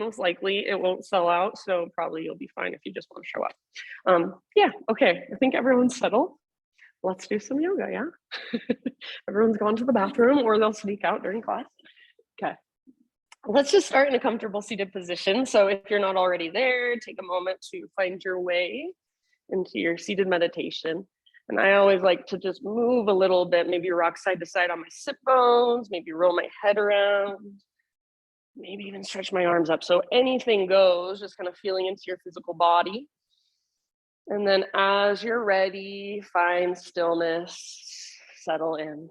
most likely it won't sell out, so probably you'll be fine if you just want to show up. Yeah, okay, I think everyone's settled. Let's do some yoga, yeah? Everyone's gone to the bathroom or they'll sneak out during class. Okay, let's just start in a comfortable seated position. So if you're not already there, take a moment to find your way into your seated meditation. And I always like to just move a little bit, maybe rock side to side on my sit bones, maybe roll my head around, maybe even stretch my arms up. So anything goes, just kind of feeling into your physical body. And then as you're ready, find stillness, settle in.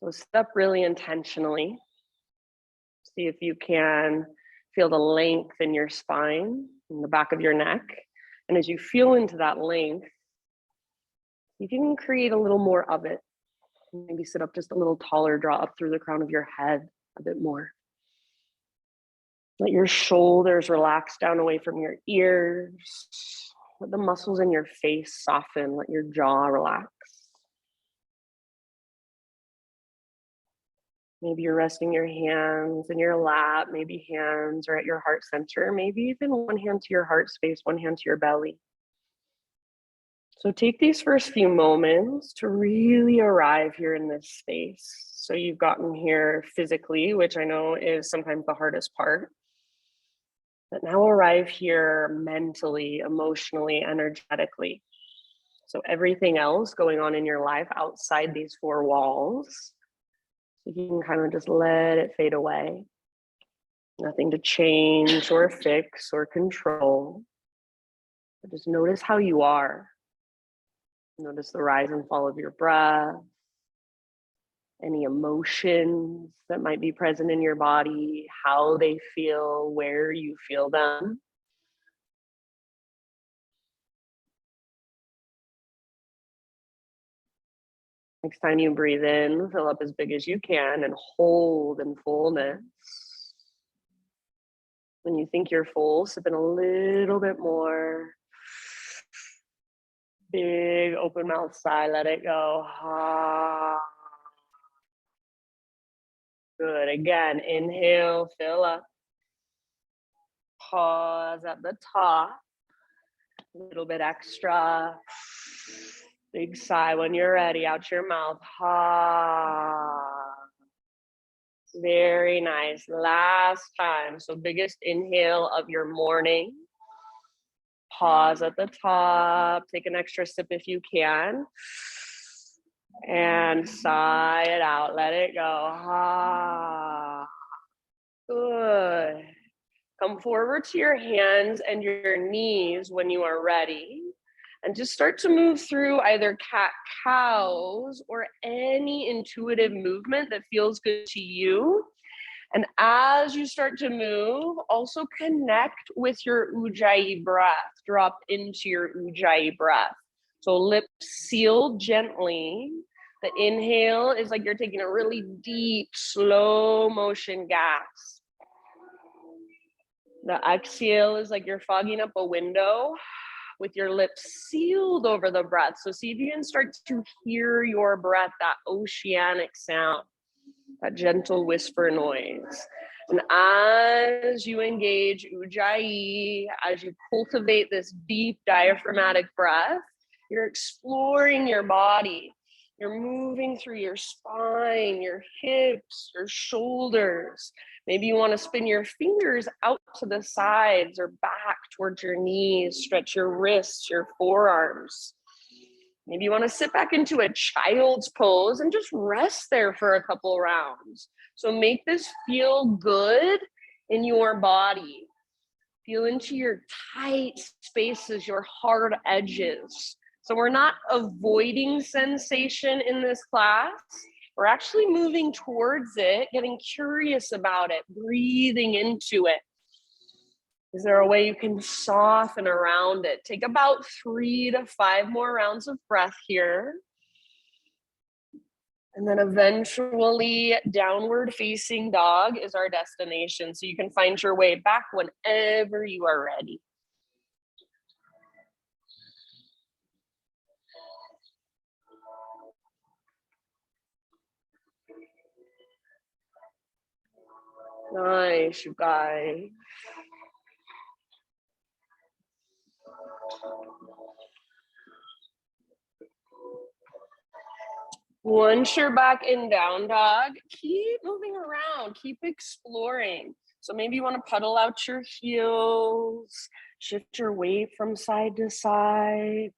So step really intentionally. See if you can feel the length in your spine, in the back of your neck. And as you feel into that length, you can create a little more of it. Maybe sit up just a little taller, draw up through the crown of your head a bit more. Let your shoulders relax down away from your ears. Let the muscles in your face soften. Let your jaw relax. Maybe you're resting your hands in your lap. Maybe hands are at your heart center. Maybe even one hand to your heart space, one hand to your belly. So take these first few moments to really arrive here in this space. So you've gotten here physically, which I know is sometimes the hardest part. But now arrive here mentally, emotionally, energetically. So everything else going on in your life outside these four walls, so you can kind of just let it fade away. Nothing to change or fix or control. But just notice how you are. Notice the rise and fall of your breath. Any emotions that might be present in your body, how they feel, where you feel them. Next time you breathe in, fill up as big as you can and hold in fullness. When you think you're full, sip in a little bit more. Big open mouth sigh, let it go. Ah. Good, again, inhale, fill up. Pause at the top. A little bit extra. Big sigh when you're ready, out your mouth. Ha. Very nice. Last time. So biggest inhale of your morning. Pause at the top. Take an extra sip if you can. And sigh it out. Let it go. Ha. Good. Come forward to your hands and your knees when you are ready. And just start to move through either cat-cows or any intuitive movement that feels good to you. And as you start to move, also connect with your Ujjayi breath. Drop into your Ujjayi breath. So lips sealed gently. The inhale is like you're taking a really deep, slow motion gas. The exhale is like you're fogging up a window with your lips sealed over the breath. So see if you can start to hear your breath, that oceanic sound, that gentle whisper noise. And as you engage Ujjayi, as you cultivate this deep diaphragmatic breath, you're exploring your body. You're moving through your spine, your hips, your shoulders. Maybe you want to spin your fingers out to the sides or back towards your knees, stretch your wrists, your forearms. Maybe you want to sit back into a child's pose and just rest there for a couple rounds. So make this feel good in your body. Feel into your tight spaces, your hard edges. So we're not avoiding sensation in this class. We're actually moving towards it, getting curious about it, breathing into it. Is there a way you can soften around it? Take about 3 to 5 more rounds of breath here. And then eventually downward facing dog is our destination. So you can find your way back whenever you are ready. Nice, you guys. Once you're back in down dog, keep moving around, keep exploring. So maybe you want to pedal out your heels, shift your weight from side to side.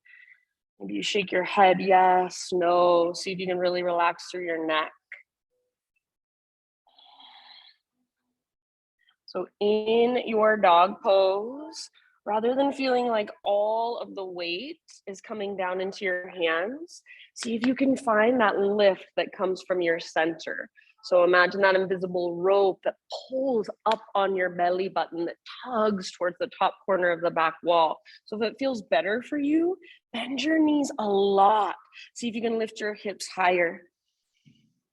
Maybe you shake your head, yes, no. See if you can really relax through your neck. So in your dog pose, rather than feeling like all of the weight is coming down into your hands, see if you can find that lift that comes from your center. So imagine that invisible rope that pulls up on your belly button, that tugs towards the top corner of the back wall. So if it feels better for you, bend your knees a lot. See if you can lift your hips higher.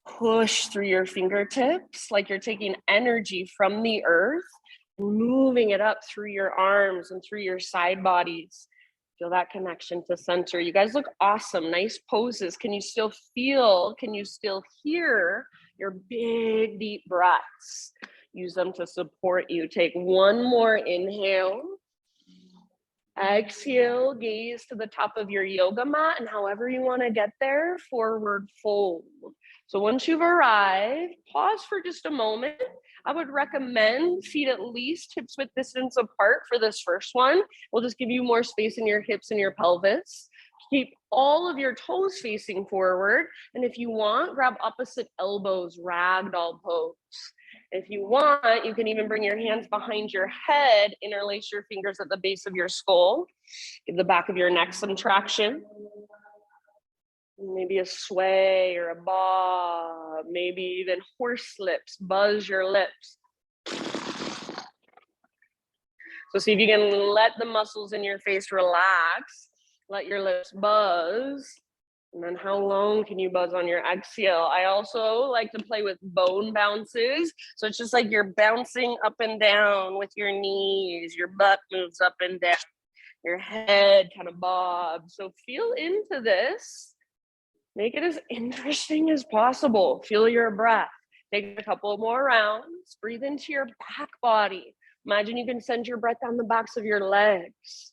Push through your fingertips like you're taking energy from the earth and moving it up through your arms and through your side bodies. Feel that connection to center. You guys look awesome. Nice poses. Can you still feel, can you still hear your big, deep breaths? Use them to support you. Take one more inhale. Exhale, gaze to the top of your yoga mat, and however you want to get there, forward fold. So once you've arrived, pause for just a moment. I would recommend feet at least hips width distance apart for this first one. We'll just give you more space in your hips and your pelvis. Keep all of your toes facing forward. And if you want, grab opposite elbows, ragdoll pose. If you want, you can even bring your hands behind your head, interlace your fingers at the base of your skull. Give the back of your neck some traction. Maybe a sway or a bob, maybe even horse lips, buzz your lips. So see if you can let the muscles in your face relax, let your lips buzz. And then how long can you buzz on your exhale? I also like to play with bone bounces. So it's just like you're bouncing up and down with your knees, your butt moves up and down, your head kind of bobs. So feel into this. Make it as interesting as possible. Feel your breath. Take a couple more rounds. Breathe into your back body. Imagine you can send your breath down the backs of your legs.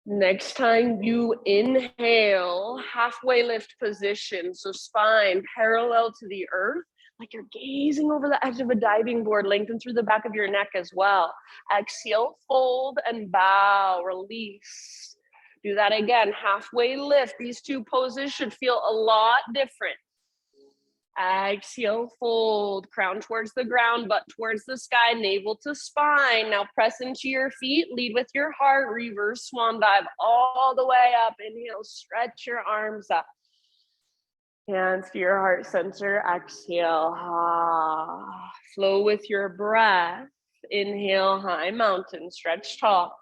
Next time you inhale, halfway lift position. So spine parallel to the earth, like you're gazing over the edge of a diving board, lengthen through the back of your neck as well. Exhale, fold and bow, release. Do that again, halfway lift. These two poses should feel a lot different. Exhale, fold, crown towards the ground, butt towards the sky, navel to spine. Now press into your feet, lead with your heart, reverse swan dive all the way up. Inhale, stretch your arms up. Hands to your heart center, exhale, flow with your breath. Inhale, high mountain, stretch tall.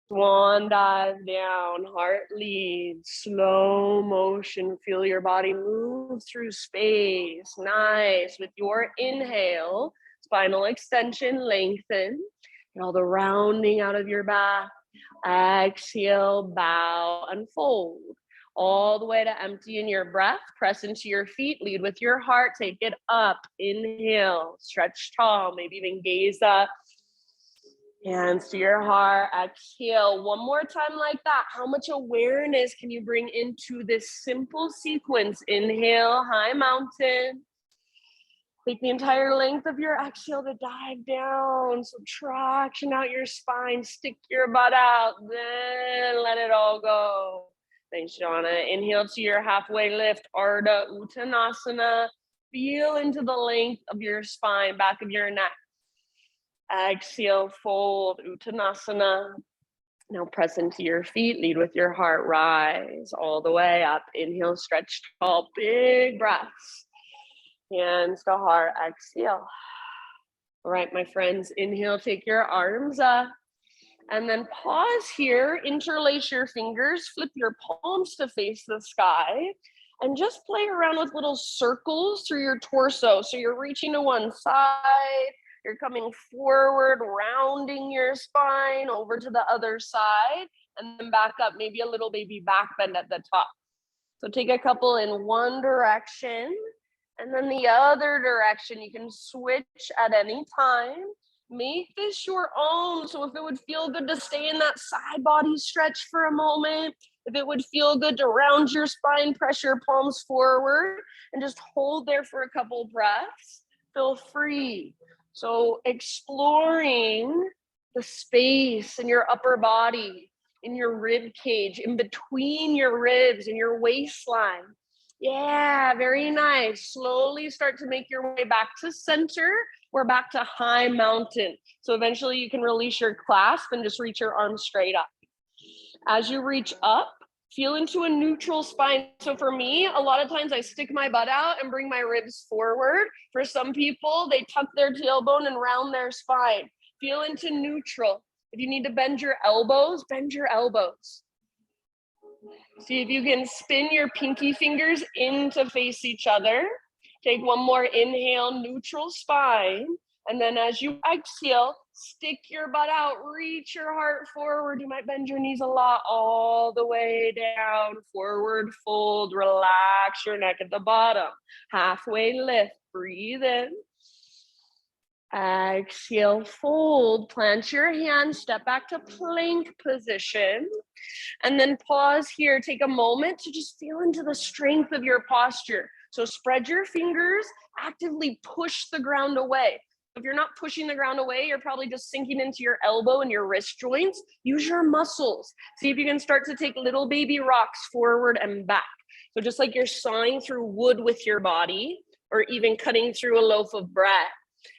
Swan dive down, heart leads, slow motion. Feel your body move through space. Nice. With your inhale, spinal extension, lengthen. Get all the rounding out of your back. Exhale, bow and fold. All the way to empty in your breath. Press into your feet, lead with your heart. Take it up. Inhale, stretch tall, maybe even gaze up. Hands to your heart, exhale. One more time like that. How much awareness can you bring into this simple sequence? Inhale, high mountain. Take the entire length of your exhale to dive down. So traction out your spine, stick your butt out, then let it all go. Thanks, Shauna. Inhale to your halfway lift, Ardha Uttanasana. Feel into the length of your spine, back of your neck. Exhale, fold, Uttanasana. Now press into your feet, lead with your heart, rise all the way up. Inhale, stretch tall, big breaths. Hands to heart, exhale. All right, my friends, inhale, take your arms up. And then pause here, interlace your fingers, flip your palms to face the sky, and just play around with little circles through your torso. So you're reaching to one side, you're coming forward, rounding your spine over to the other side, and then back up, maybe a little baby back bend at the top. So take a couple in one direction, And then the other direction, you can switch at any time. Make this your own. So if it would feel good to stay in that side body stretch for a moment, if it would feel good to round your spine, press your palms forward and just hold there for a couple breaths, feel free. So exploring the space in your upper body, in your rib cage, in between your ribs and your waistline. Yeah, very nice. Slowly start to make your way back to center. We're back to high mountain. So eventually you can release your clasp and just reach your arms straight up. As you reach up, feel into a neutral spine. So for me, a lot of times I stick my butt out and bring my ribs forward. For some people, they tuck their tailbone and round their spine. Feel into neutral. If you need to bend your elbows, bend your elbows. See if you can spin your pinky fingers in to face each other. Take one more inhale, neutral spine. And then as you exhale, stick your butt out, reach your heart forward. You might bend your knees a lot, all the way down, forward fold, relax your neck at the bottom. Halfway lift, breathe in. Exhale, fold, plant your hands, step back to plank position. And then pause here, take a moment to just feel into the strength of your posture. So spread your fingers, actively push the ground away. If you're not pushing the ground away, you're probably just sinking into your elbow and your wrist joints. Use your muscles. See if you can start to take little baby rocks forward and back. So just like you're sawing through wood with your body, or even cutting through a loaf of bread.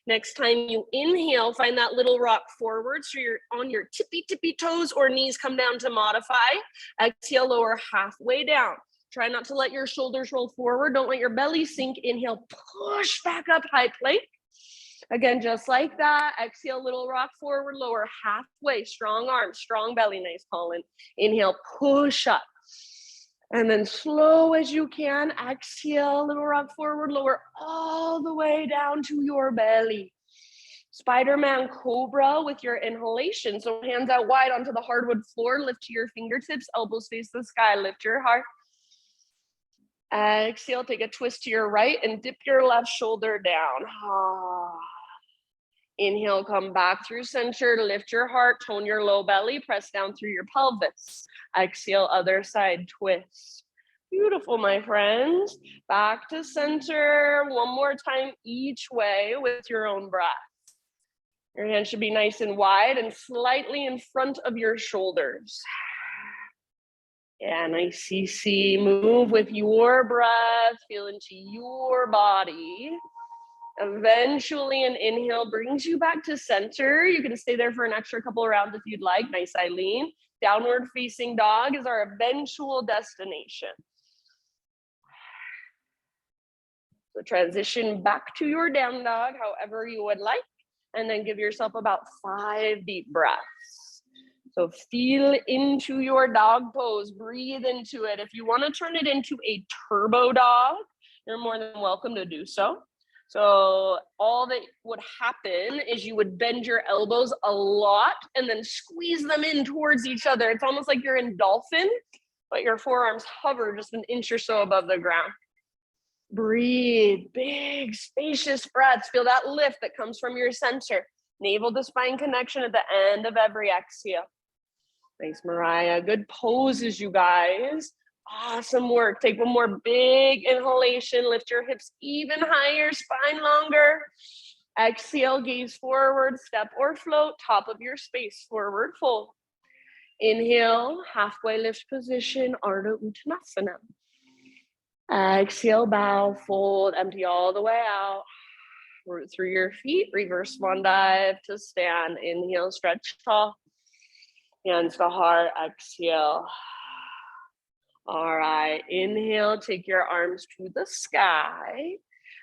Next time you inhale, find that little rock forward so you're on your tippy toes or knees come down to modify. Exhale, lower halfway down. Try not to let your shoulders roll forward. Don't let your belly sink. Inhale, push back up, high plank. Again, just like that. Exhale, little rock forward, lower halfway. Strong arms, strong belly. Nice, Colin. Inhale, push up. And then slow as you can, exhale, little rock forward, lower all the way down to your belly. Spider-Man Cobra with your inhalation. So hands out wide onto the hardwood floor, lift to your fingertips, elbows face the sky, lift your heart. Exhale, take a twist to your right and dip your left shoulder down. Inhale, come back through center, lift your heart, tone your low belly, press down through your pelvis. Exhale, other side, twist. Beautiful, my friends. Back to center, one more time each way with your own breath. Your hands should be nice and wide and slightly in front of your shoulders. Yeah, nice, CC. Move with your breath, feel into your body. Eventually an inhale brings you back to center. You can stay there for an extra couple of rounds if you'd like. Nice, Eileen. Downward facing dog is our eventual destination. So transition back to your down dog, however you would like, and then give yourself about 5 deep breaths. So feel into your dog pose, breathe into it. If you want to turn it into a turbo dog, you're more than welcome to do so. So all that would happen is you would bend your elbows a lot and then squeeze them in towards each other. It's almost like you're in dolphin, but your forearms hover just an inch or so above the ground. Breathe, big, spacious breaths. Feel that lift that comes from your center. Navel to spine connection at the end of every exhale. Thanks, Mariah. Good poses, you guys. Awesome work. Take one more big inhalation. Lift your hips even higher, spine longer. Exhale, gaze forward, step or float, top of your space, forward fold. Inhale, halfway lift position, Ardha Uttanasana. Exhale, bow, fold, empty all the way out. Root through your feet, reverse swan dive to stand. Inhale, stretch tall. Hands to heart, exhale. All right, inhale, take your arms to the sky.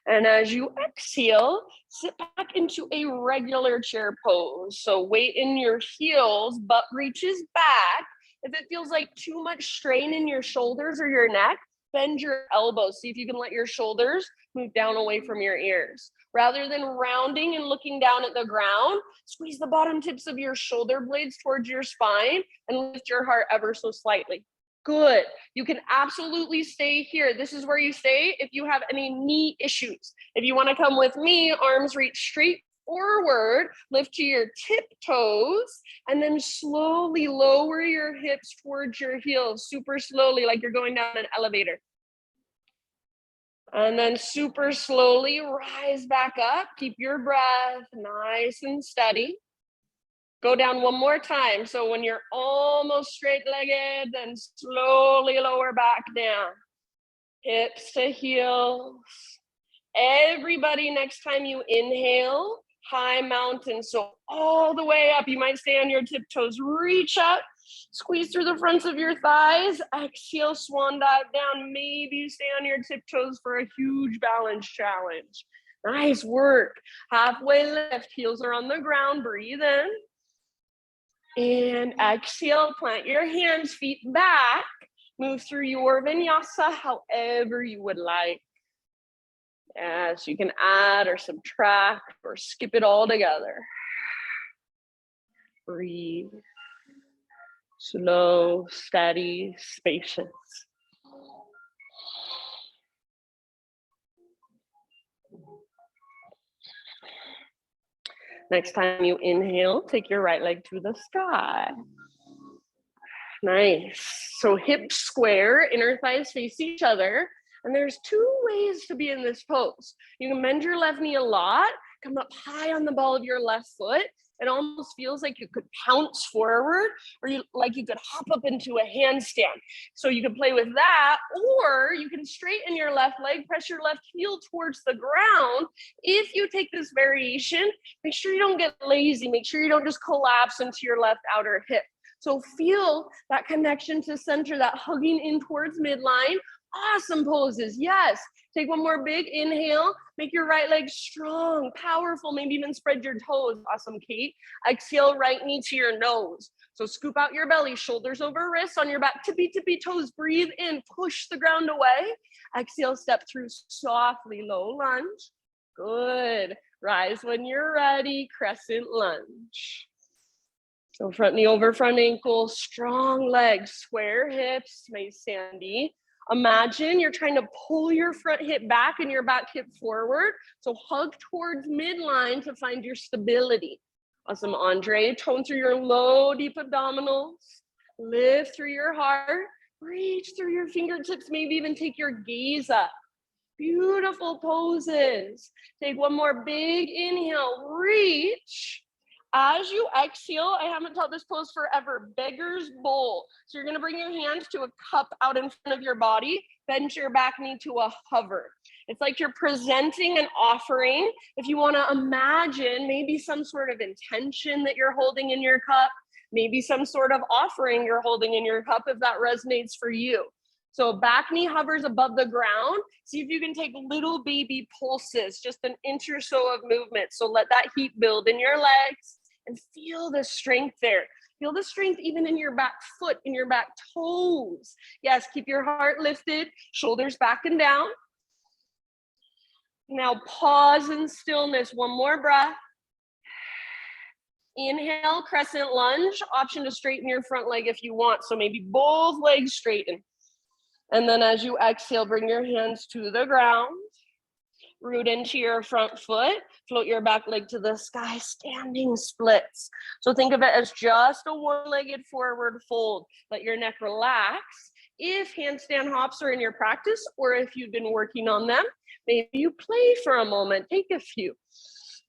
And as you exhale, sit back into a regular chair pose. So weight in your heels, butt reaches back. If it feels like too much strain in your shoulders or your neck, bend your elbows. See if you can let your shoulders move down away from your ears. Rather than rounding and looking down at the ground, squeeze the bottom tips of your shoulder blades towards your spine and lift your heart ever so slightly. Good. You can absolutely stay here. This is where you stay if you have any knee issues. If you want to come with me, arms reach straight forward, lift to your tiptoes, and then slowly lower your hips towards your heels, super slowly, like you're going down an elevator. And then super slowly rise back up. Keep your breath nice and steady. Go down one more time. So when you're almost straight-legged, then slowly lower back down. Hips to heels. Everybody, next time you inhale, high mountain. So all the way up, you might stay on your tiptoes. Reach up, squeeze through the fronts of your thighs. Exhale, swan dive down. Maybe you stay on your tiptoes for a huge balance challenge. Nice work. Halfway lift, heels are on the ground. Breathe in. And exhale, plant your hands, feet back. Move through your vinyasa however you would like. Yes, you can add or subtract or skip it all together. Breathe. Slow, steady, spacious. Next time you inhale, take your right leg to the sky. Nice. So hips square, inner thighs face each other. And there's two ways to be in this pose. You can bend your left knee a lot, come up high on the ball of your left foot. It almost feels like you could pounce forward, or you could hop up into a handstand. So you can play with that, or you can straighten your left leg, press your left heel towards the ground. If you take this variation, make sure you don't get lazy. Make sure you don't just collapse into your left outer hip. So feel that connection to center, that hugging in towards midline. Awesome poses. Yes. Take one more big inhale. Make your right leg strong, powerful. Maybe even spread your toes. Awesome, Kate. Exhale, right knee to your nose. So scoop out your belly, shoulders over wrists on your back, tippy toes. Breathe in, push the ground away. Exhale, step through softly, low lunge. Good. Rise when you're ready, crescent lunge. So front knee over front ankle, strong legs, square hips, nice Sandy. Imagine you're trying to pull your front hip back and your back hip forward. So hug towards midline to find your stability. Awesome, Andre. Tone through your low, deep abdominals. Lift through your heart. Reach through your fingertips. Maybe even take your gaze up. Beautiful poses. Take one more big inhale. Reach. As you exhale, I haven't taught this pose forever, beggar's bowl. So you're gonna bring your hands to a cup out in front of your body, bend your back knee to a hover. It's like you're presenting an offering. If you wanna imagine maybe some sort of intention that you're holding in your cup, maybe some sort of offering you're holding in your cup, if that resonates for you. So back knee hovers above the ground. See if you can take little baby pulses, just an inch or so of movement. So let that heat build in your legs. And feel the strength there. Feel the strength even in your back foot, in your back toes. Yes, keep your heart lifted, shoulders back and down. Now pause in stillness, one more breath. Inhale, crescent lunge, option to straighten your front leg if you want. So maybe both legs straighten. And then as you exhale, bring your hands to the ground. Root into your front foot, float your back leg to the sky, standing splits. So think of it as just a one-legged forward fold. Let your neck relax. If handstand hops are in your practice, or if you've been working on them, maybe you play for a moment, take a few.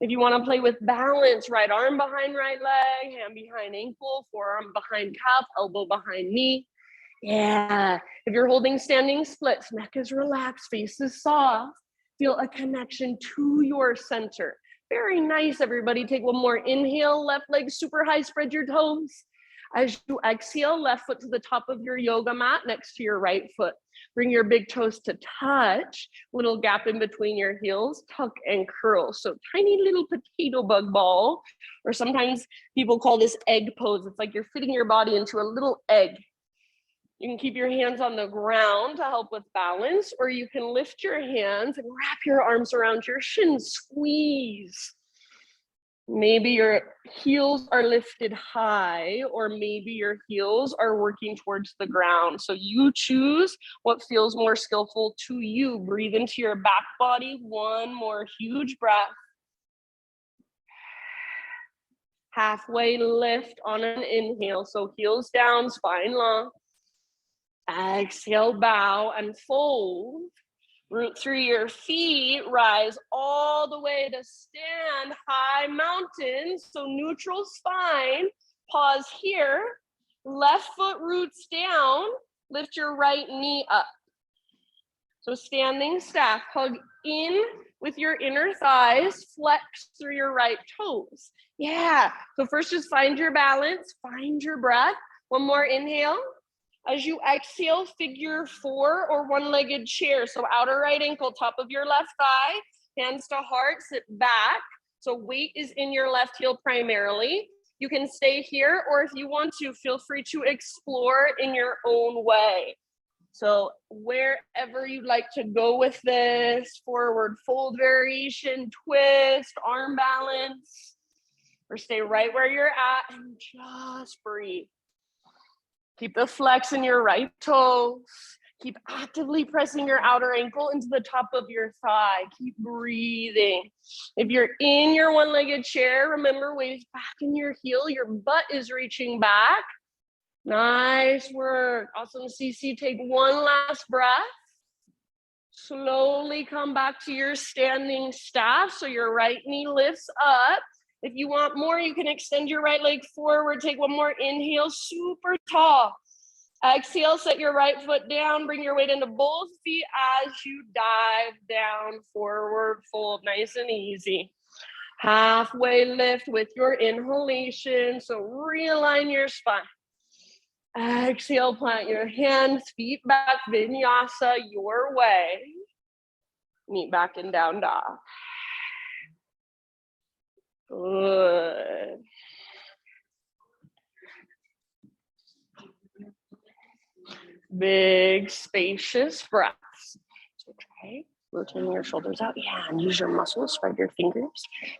If you want to play with balance, right arm behind right leg, hand behind ankle, forearm behind calf, elbow behind knee. Yeah, if you're holding standing splits, neck is relaxed, face is soft. Feel a connection to your center. Very nice, everybody. Take one more inhale, left leg super high, spread your toes. As you exhale, left foot to the top of your yoga mat next to your right foot. Bring your big toes to touch, little gap in between your heels, tuck and curl. So tiny little potato bug ball, or sometimes people call this egg pose. It's like you're fitting your body into a little egg. You can keep your hands on the ground to help with balance, or you can lift your hands and wrap your arms around your shins, squeeze. Maybe your heels are lifted high, or maybe your heels are working towards the ground. So you choose what feels more skillful to you. Breathe into your back body. One more huge breath. Halfway lift on an inhale. So heels down, spine long. Exhale, bow and fold. Root through your feet, rise all the way to stand, high mountain. So neutral spine, pause here. Left foot roots down, lift your right knee up. So standing staff, hug in with your inner thighs, flex through your right toes. Yeah, so first just find your balance, find your breath. One more inhale. As you exhale, figure four or one-legged chair. So outer right ankle, top of your left thigh, hands to heart, sit back. So weight is in your left heel primarily. You can stay here, or if you want to, feel free to explore in your own way. So wherever you'd like to go with this, forward fold variation, twist, arm balance, or stay right where you're at and just breathe. Keep the flex in your right toes. Keep actively pressing your outer ankle into the top of your thigh. Keep breathing. If you're in your one-legged chair, remember, weight back in your heel. Your butt is reaching back. Nice work. Awesome, Cece. Take one last breath. Slowly come back to your standing staff. So your right knee lifts up. If you want more, you can extend your right leg forward. Take one more inhale, super tall. Exhale, set your right foot down. Bring your weight into both feet as you dive down, forward fold, nice and easy. Halfway lift with your inhalation. So realign your spine. Exhale, plant your hands, feet back, vinyasa your way. Meet back in down dog. Good. Big, spacious breaths. So try rotating your shoulders out. Yeah, and use your muscles. Spread your fingers.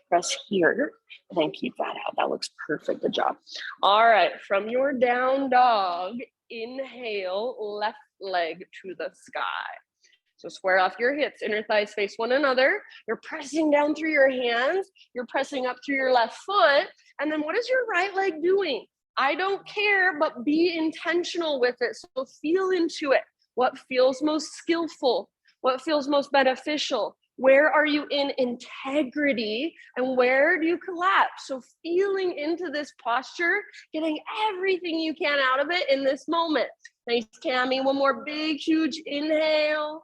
Press here, and then keep that out. That looks perfect. Good job. All right, from your down dog, inhale, left leg to the sky. So square off your hips, inner thighs face one another. You're pressing down through your hands. You're pressing up through your left foot. And then what is your right leg doing? I don't care, but be intentional with it. So feel into it. What feels most skillful? What feels most beneficial? Where are you in integrity and where do you collapse? So feeling into this posture, getting everything you can out of it in this moment. Nice, Tammy. One more big, huge inhale.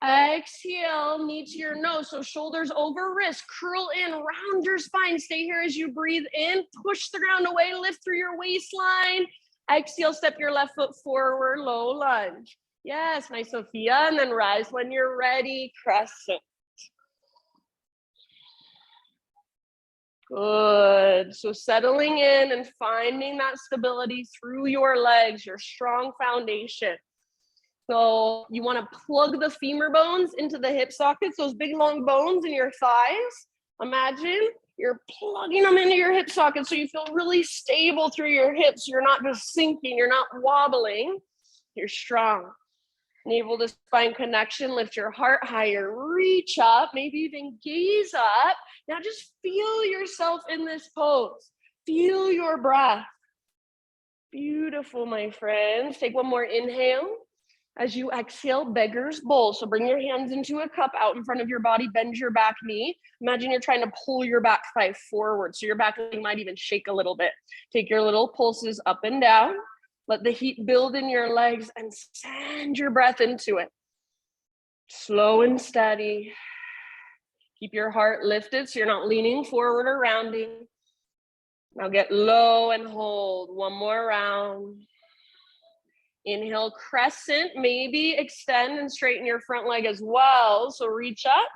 Exhale, knee to your nose. So shoulders over wrist, curl in, round your spine. Stay here as you breathe in, push the ground away, lift through your waistline. Exhale, step your left foot forward, low lunge. Yes, nice, Sophia. And then rise when you're ready, crescent. Good. So settling in and finding that stability through your legs, your strong foundation. So you want to plug the femur bones into the hip sockets, those big long bones in your thighs. Imagine you're plugging them into your hip sockets so you feel really stable through your hips. You're not just sinking, you're not wobbling, you're strong. Navel to spine connection, lift your heart higher, reach up, maybe even gaze up. Now just feel yourself in this pose. Feel your breath. Beautiful, my friends. Take one more inhale. As you exhale, beggar's bowl. So bring your hands into a cup out in front of your body, bend your back knee. Imagine you're trying to pull your back thigh forward. So your back leg might even shake a little bit. Take your little pulses up and down. Let the heat build in your legs and send your breath into it. Slow and steady. Keep your heart lifted so you're not leaning forward or rounding. Now get low and hold. One more round. Inhale, crescent, maybe extend and straighten your front leg as well. So reach up.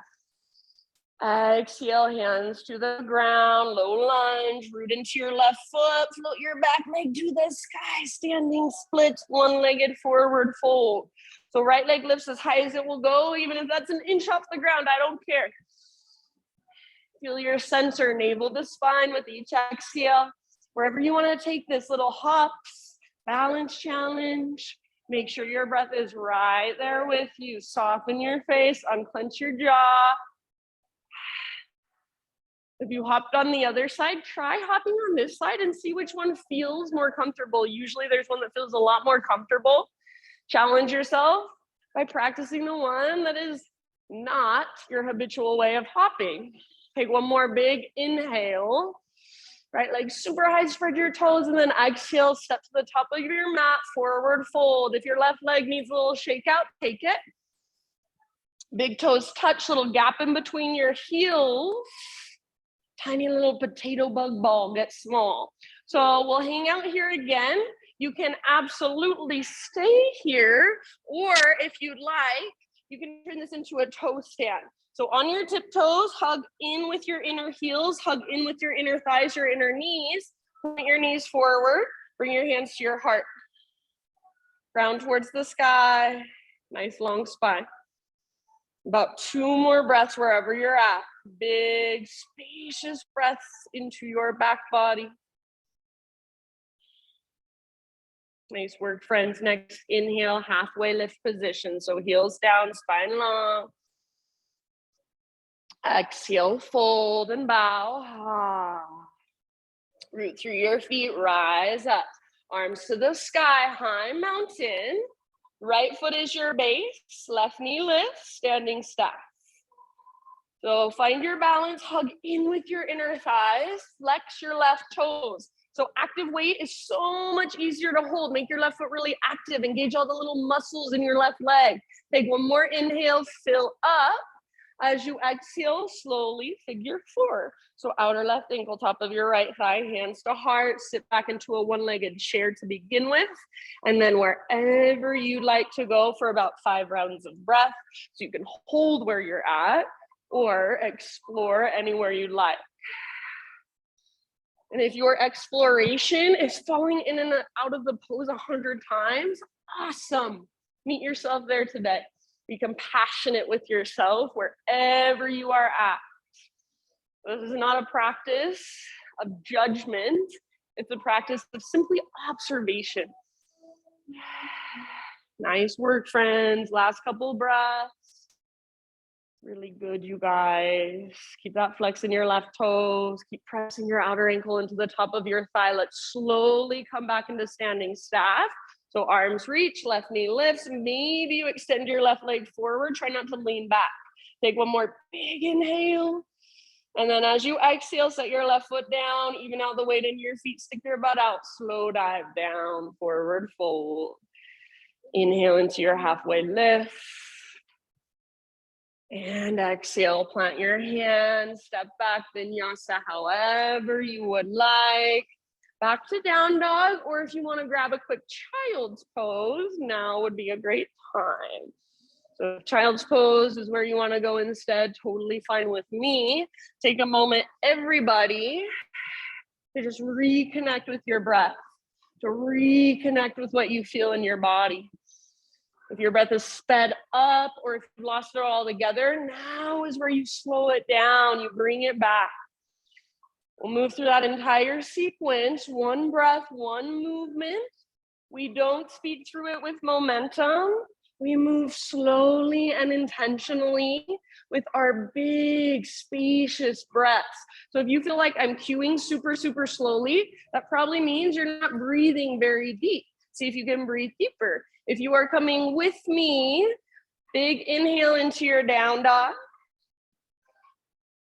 Exhale, hands to the ground, low lunge, root into your left foot, float your back leg to the sky, standing splits, one-legged forward fold. So right leg lifts as high as it will go, even if that's an inch off the ground, I don't care. Feel your center, navel to spine with each exhale. Wherever you want to take this, little hops, balance challenge. Make sure your breath is right there with you. Soften your face, unclench your jaw. If you hopped on the other side, try hopping on this side and see which one feels more comfortable. Usually there's one that feels a lot more comfortable. Challenge yourself by practicing the one that is not your habitual way of hopping. Take one more big inhale, right leg super high, spread your toes, and then exhale, step to the top of your mat, forward fold. If your left leg needs a little shake out, take it. Big toes touch, little gap in between your heels. Tiny little potato bug ball, get small. So we'll hang out here again. You can absolutely stay here, or if you'd like, you can turn this into a toe stand. So on your tiptoes, hug in with your inner heels, hug in with your inner thighs, your inner knees. Point your knees forward, bring your hands to your heart. Ground towards the sky, nice long spine. About 2 more breaths wherever you're at. Big, spacious breaths into your back body. Nice work, friends. Next, inhale, halfway lift position. So heels down, spine long. Exhale, fold and bow. Root through your feet, rise up. Arms to the sky, high mountain. Right foot is your base, left knee lifts, standing staff. So find your balance, hug in with your inner thighs, flex your left toes. So active weight is so much easier to hold. Make your left foot really active, engage all the little muscles in your left leg. Take one more inhale, fill up. As you exhale, slowly figure 4. So outer left ankle, top of your right thigh, hands to heart, sit back into a one-legged chair to begin with. And then wherever you'd like to go for about 5 rounds of breath. So you can hold where you're at or explore anywhere you'd like. And if your exploration is falling in and out of the pose 100 times, awesome. Meet yourself there today. Be compassionate with yourself wherever you are at. This is not a practice of judgment. It's a practice of simply observation. Nice work, friends. Last couple breaths. Really good, you guys. Keep that flex in your left toes. Keep pressing your outer ankle into the top of your thigh. Let's slowly come back into standing staff. So arms reach, left knee lifts. Maybe you extend your left leg forward. Try not to lean back. Take one more big inhale. And then as you exhale, set your left foot down, even out the weight in your feet, stick your butt out, slow dive down, forward fold. Inhale into your halfway lift. And exhale, plant your hands, step back, vinyasa, however you would like. Back to down dog, or if you want to grab a quick child's pose, now would be a great time. So child's pose is where you want to go instead, totally fine with me. Take a moment, everybody, to just reconnect with your breath, to reconnect with what you feel in your body. If your breath is sped up or if you've lost it all together, now is where you slow it down, you bring it back. We'll move through that entire sequence, one breath, one movement. We don't speed through it with momentum. We move slowly and intentionally with our big, spacious breaths. So if you feel like I'm cueing super, super slowly, that probably means you're not breathing very deep. See if you can breathe deeper. If you are coming with me, big inhale into your down dog.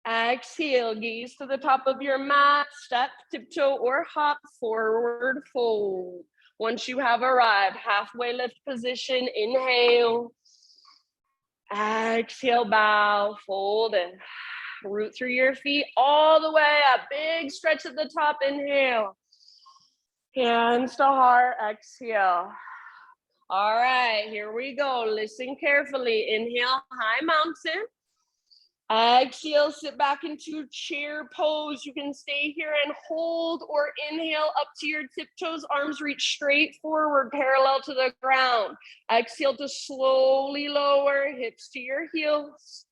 Exhale, gaze to the top of your mat, step, tiptoe, or hop, forward fold. Once you have arrived, halfway lift position, inhale. Exhale, bow, fold in. Root through your feet all the way up. Big stretch at the top, inhale. Hands to heart, exhale. All right, here we go. Listen carefully. Inhale, high mountain. Exhale, sit back into chair pose. You can stay here and hold or inhale up to your tiptoes. Arms reach straight forward, parallel to the ground. Exhale to slowly lower hips to your heels.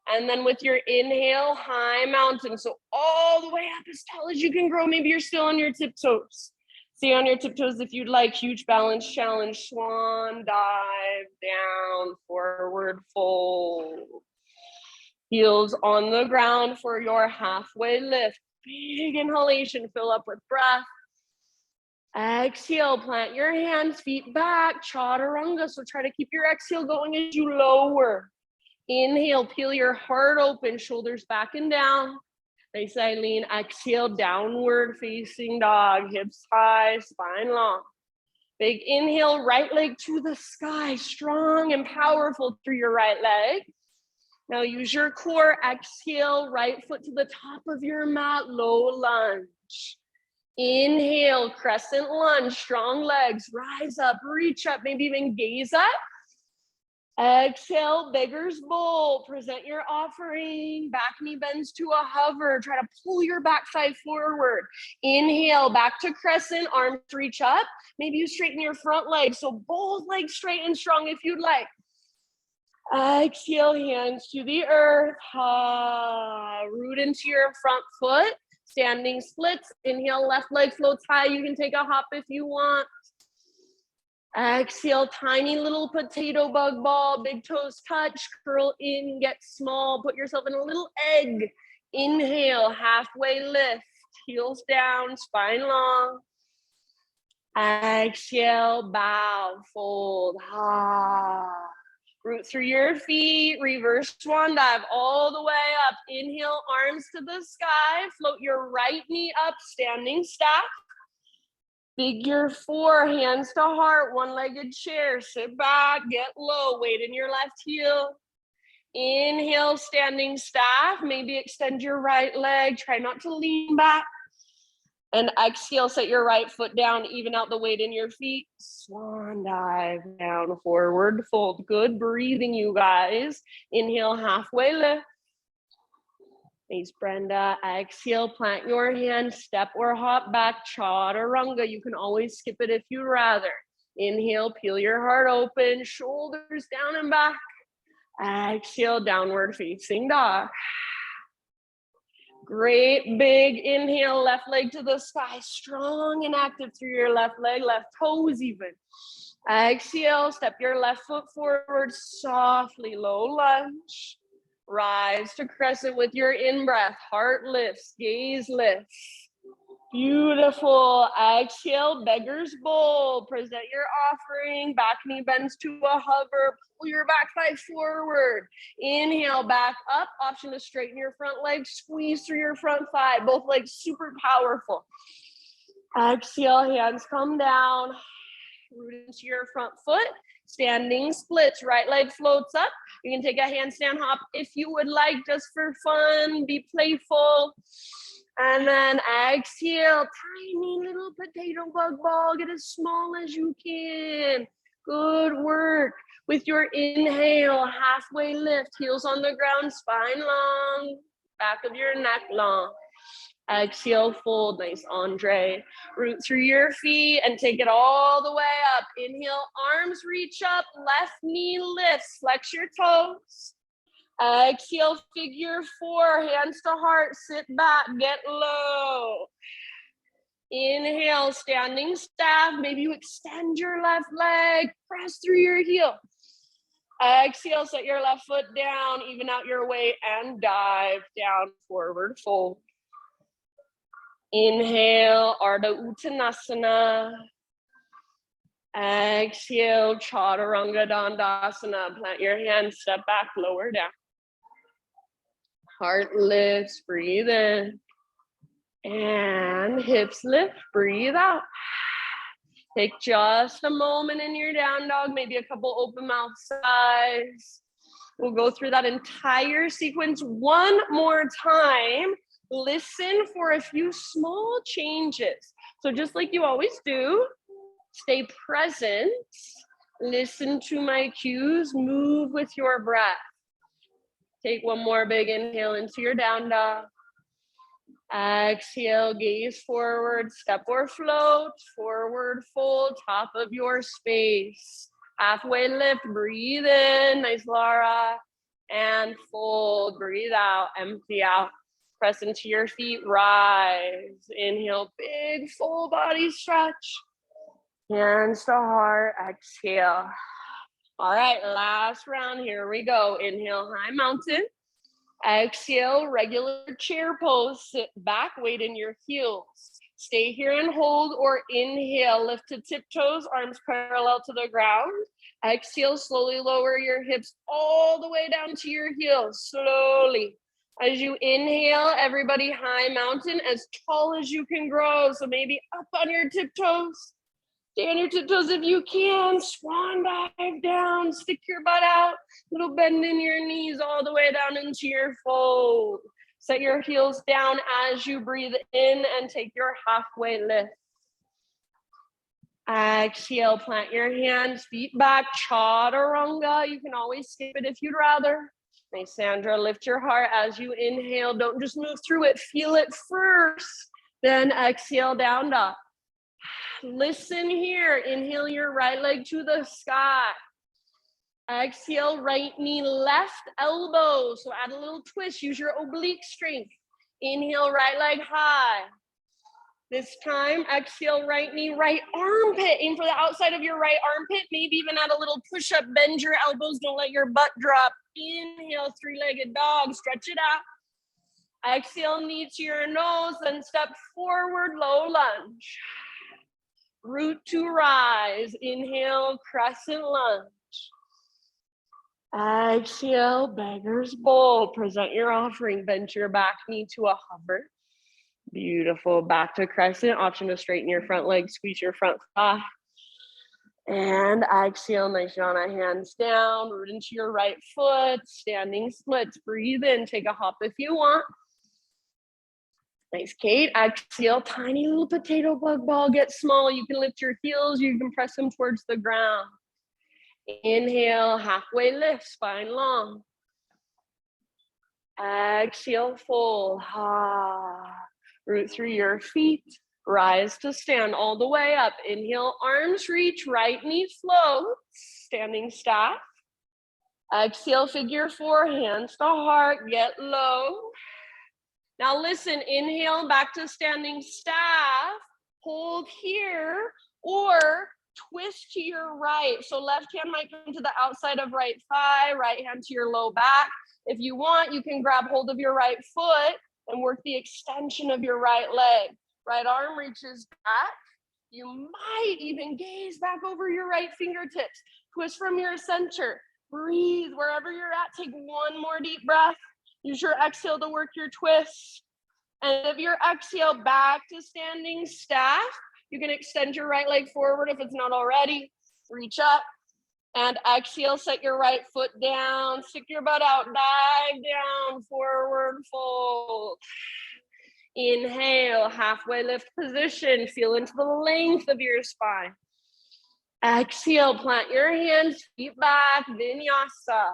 And then with your inhale, high mountain. So all the way up as tall as you can grow. Maybe you're still on your tiptoes. Stay on your tiptoes if you'd like. Huge balance challenge. Swan dive down, forward fold. Heels on the ground for your halfway lift. Big inhalation, fill up with breath. Exhale, plant your hands, feet back, chaturanga. So try to keep your exhale going as you lower. Inhale, peel your heart open, shoulders back and down. Nice, Eileen. Exhale, downward facing dog, hips high, spine long. Big inhale, right leg to the sky, strong and powerful through your right leg. Now use your core, exhale, right foot to the top of your mat, low lunge. Inhale, crescent lunge, strong legs, rise up, reach up, maybe even gaze up. Exhale, beggar's bowl, present your offering, back knee bends to a hover, try to pull your back thigh forward. Inhale, back to crescent, arms reach up. Maybe you straighten your front leg, so both legs straight and strong if you'd like. Exhale, hands to the earth, root into your front foot, standing splits. Inhale, left leg floats high. You can take a hop if you want. Exhale, tiny little potato bug ball, big toes touch, curl in, get small, put yourself in a little egg. Inhale, halfway lift, heels down, spine long. Exhale, bow, fold, root through your feet, reverse swan dive all the way up. Inhale, arms to the sky, float your right knee up, standing staff. Figure four, hands to heart, one-legged chair. Sit back, get low, weight in your left heel. Inhale, standing staff. Maybe extend your right leg. Try not to lean back. And exhale, set your right foot down, even out the weight in your feet. Swan dive down, forward fold. Good breathing, you guys. Inhale, halfway lift. Thanks, Brenda. Exhale, plant your hand, step or hop back, chaturanga. You can always skip it if you'd rather. Inhale, peel your heart open, shoulders down and back. Exhale, downward facing dog. Great big inhale, left leg to the sky, strong and active through your left leg, left toes even. Exhale, step your left foot forward, softly, low lunge. Rise to crescent with your in-breath, heart lifts, gaze lifts. Beautiful. Exhale, beggar's bowl. Present your offering, back knee bends to a hover, pull your back thigh forward. Inhale, back up, option to straighten your front leg, squeeze through your front thigh, both legs super powerful. Exhale, hands come down, root into your front foot. Standing splits, right leg floats up. You can take a handstand hop if you would like, just for fun, be playful. And then exhale, tiny little potato bug ball, get as small as you can. Good work. With your inhale, halfway lift, heels on the ground, spine long, back of your neck long. Exhale, fold, nice, Andre. Root through your feet and take it all the way up. Inhale, arms reach up, left knee lifts, flex your toes. Exhale, figure four, hands to heart, sit back, get low. Inhale, standing staff, maybe you extend your left leg, press through your heel. Exhale, set your left foot down, even out your weight, and dive down, forward fold. Inhale, Ardha Uttanasana. Exhale, Chaturanga Dandasana. Plant your hands, step back, lower down. Heart lifts, breathe in. And hips lift, breathe out. Take just a moment in your down dog, maybe a couple open mouth sighs. We'll go through that entire sequence one more time. Listen for a few small changes. So just like you always do, stay present, listen to my cues, move with your breath. Take one more big inhale into your down dog. Exhale, gaze forward, step or float, forward fold, top of your space. Halfway lift, breathe in, nice Laura. and fold. Breathe out, empty out. Press into your feet, rise. Inhale, big full body stretch. Hands to heart, exhale. All right, last round, here we go. Inhale, high mountain. Exhale, regular chair pose, sit back, weight in your heels. Stay here and hold, or inhale, lift to tiptoes, arms parallel to the ground. Exhale, slowly lower your hips all the way down to your heels, slowly. As you inhale, everybody high mountain, as tall as you can grow. So maybe up on your tiptoes. Stay on your tiptoes if you can. Swan dive down, stick your butt out. Little bend in your knees all the way down into your fold. Set your heels down as you breathe in and take your halfway lift. Exhale, plant your hands, feet back, chaturanga. You can always skip it if you'd rather. Nice, Sandra, lift your heart as you inhale. Don't just move through it, feel it first. Then exhale, down dog. Listen here, inhale your right leg to the sky. Exhale, right knee, left elbow. So add a little twist, use your oblique strength. Inhale, right leg high. This time, exhale, right knee, right armpit. Aim for the outside of your right armpit. Maybe even add a little push-up, bend your elbows, don't let your butt drop. Inhale, three-legged dog, stretch it out. Exhale, knee to your nose, then step forward, low lunge. Root to rise, inhale, crescent lunge. Exhale, beggar's bowl. Present your offering, bend your back knee to a hover. Beautiful, back to crescent, option to straighten your front leg, squeeze your front thigh. And exhale, nice Jana, hands down, root into your right foot, standing splits, breathe in, take a hop if you want. Nice, Kate. Exhale, tiny little potato bug ball, get small. You can lift your heels, you can press them towards the ground. Inhale, halfway lift, spine long. Exhale, fold. Root through your feet, rise to stand all the way up. Inhale, arms reach, right knee floats, standing staff. Exhale, figure four, hands to heart, get low. Now listen, inhale, back to standing staff, hold here, or twist to your right. So left hand might come to the outside of right thigh, right hand to your low back. If you want, you can grab hold of your right foot and work the extension of your right leg. Right arm reaches back. You might even gaze back over your right fingertips. Twist from your center. Breathe wherever you're at. Take one more deep breath. Use your exhale to work your twist. And if your exhale back to standing staff, you can extend your right leg forward if it's not already. Reach up and exhale, set your right foot down, stick your butt out, dive down, forward fold. Inhale, halfway lift position, feel into the length of your spine. Exhale, plant your hands, feet back, vinyasa.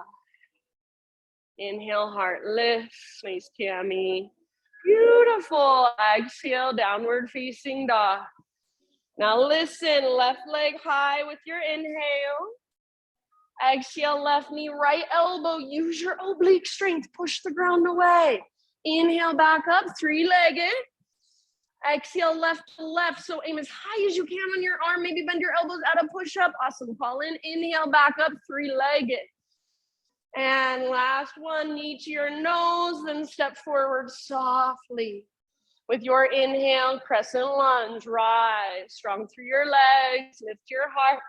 Inhale, heart lifts, nice Tammy. Beautiful. Exhale, downward facing dog. Now listen, left leg high with your inhale. Exhale, left knee, right elbow. Use your oblique strength. Push the ground away. Inhale, back up, three-legged. Exhale, left to left. So aim as high as you can on your arm. Maybe bend your elbows out of push-up. Awesome. Call in. Inhale, back up, three-legged. And last one, knee to your nose, then step forward softly. With your inhale, crescent lunge, rise. Strong through your legs, lift your heart.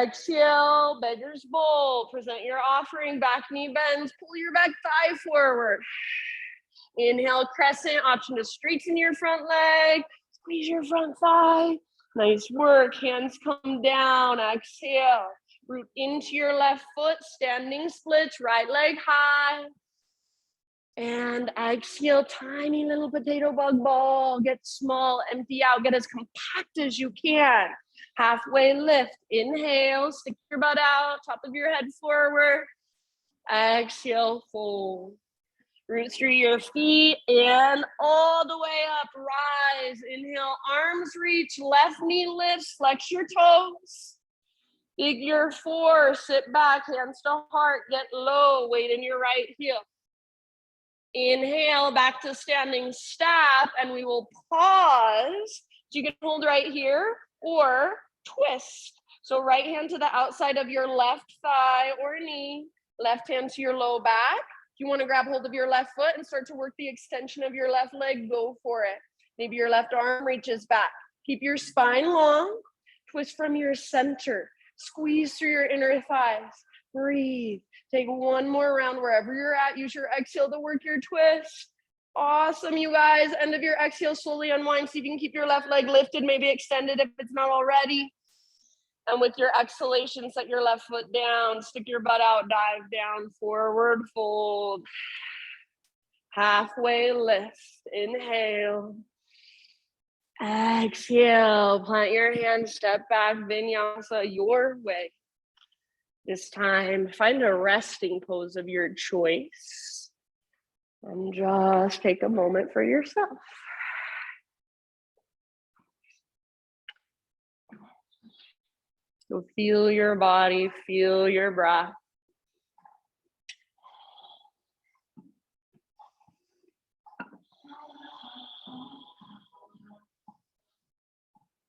Exhale, beggar's bowl. Present your offering, back knee bends, pull your back thigh forward. Inhale, crescent, option to straighten your front leg, squeeze your front thigh. Nice work, hands come down, exhale. Root into your left foot, standing splits, right leg high. And exhale, tiny little potato bug ball. Get small, empty out, get as compact as you can. Halfway lift, inhale, stick your butt out, top of your head forward. Exhale, fold. Root through your feet and all the way up, rise. Inhale, arms reach, left knee lifts, flex your toes. Figure 4, sit back, hands to heart, get low, weight in your right heel. Inhale, back to standing staff, and we will pause. So you can hold right here or twist. So right hand to the outside of your left thigh or knee, left hand to your low back. If you want to grab hold of your left foot and start to work the extension of your left leg, go for it. Maybe your left arm reaches back. Keep your spine long. Twist from your center. Squeeze through your inner thighs. Breathe. Take one more round wherever you're at. Use your exhale to work your twist. Awesome, you guys. End of your exhale, slowly unwind. See if you can keep your left leg lifted, maybe extended if it's not already. And with your exhalation, set your left foot down. Stick your butt out, dive down, forward fold. Halfway lift. Inhale. Exhale, plant your hands, step back, vinyasa your way. This time, find a resting pose of your choice and just take a moment for yourself. So feel your body, feel your breath.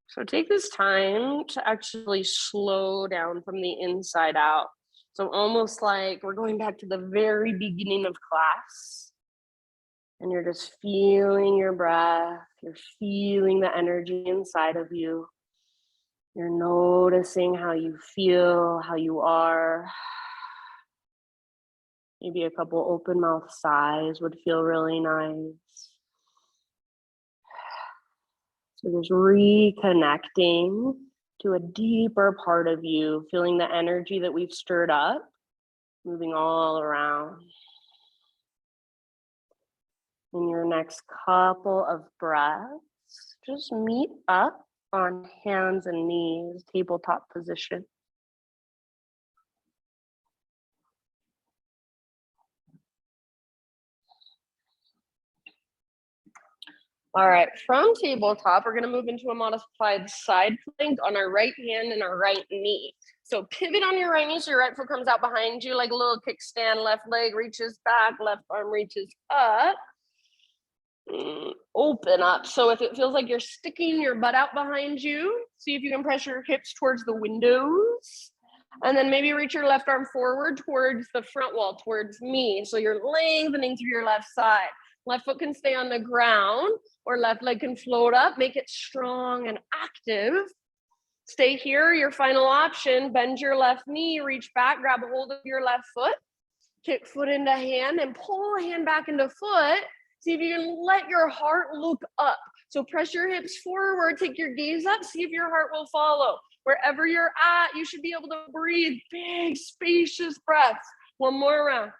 So take this time to actually slow down from the inside out. So almost like we're going back to the very beginning of class. And you're just feeling your breath. You're feeling the energy inside of you. You're noticing how you feel, how you are. Maybe a couple open mouth sighs would feel really nice. So just reconnecting to a deeper part of you, feeling the energy that we've stirred up, moving all around. In your next couple of breaths, just meet up on hands and knees, tabletop position. All right, from tabletop, we're gonna move into a modified side plank on our right hand and our right knee. So pivot on your right knee, so your right foot comes out behind you like a little kickstand, left leg reaches back, left arm reaches up. Open up. So if it feels like you're sticking your butt out behind you, see if you can press your hips towards the windows. And then maybe reach your left arm forward towards the front wall, towards me. So you're lengthening through your left side. Left foot can stay on the ground or left leg can float up. Make it strong and active. Stay here, your final option. Bend your left knee, reach back, grab a hold of your left foot. Kick foot into hand and pull hand back into foot. See if you can let your heart look up. So press your hips forward, take your gaze up, see if your heart will follow. Wherever you're at, you should be able to breathe big, spacious breaths. One more round.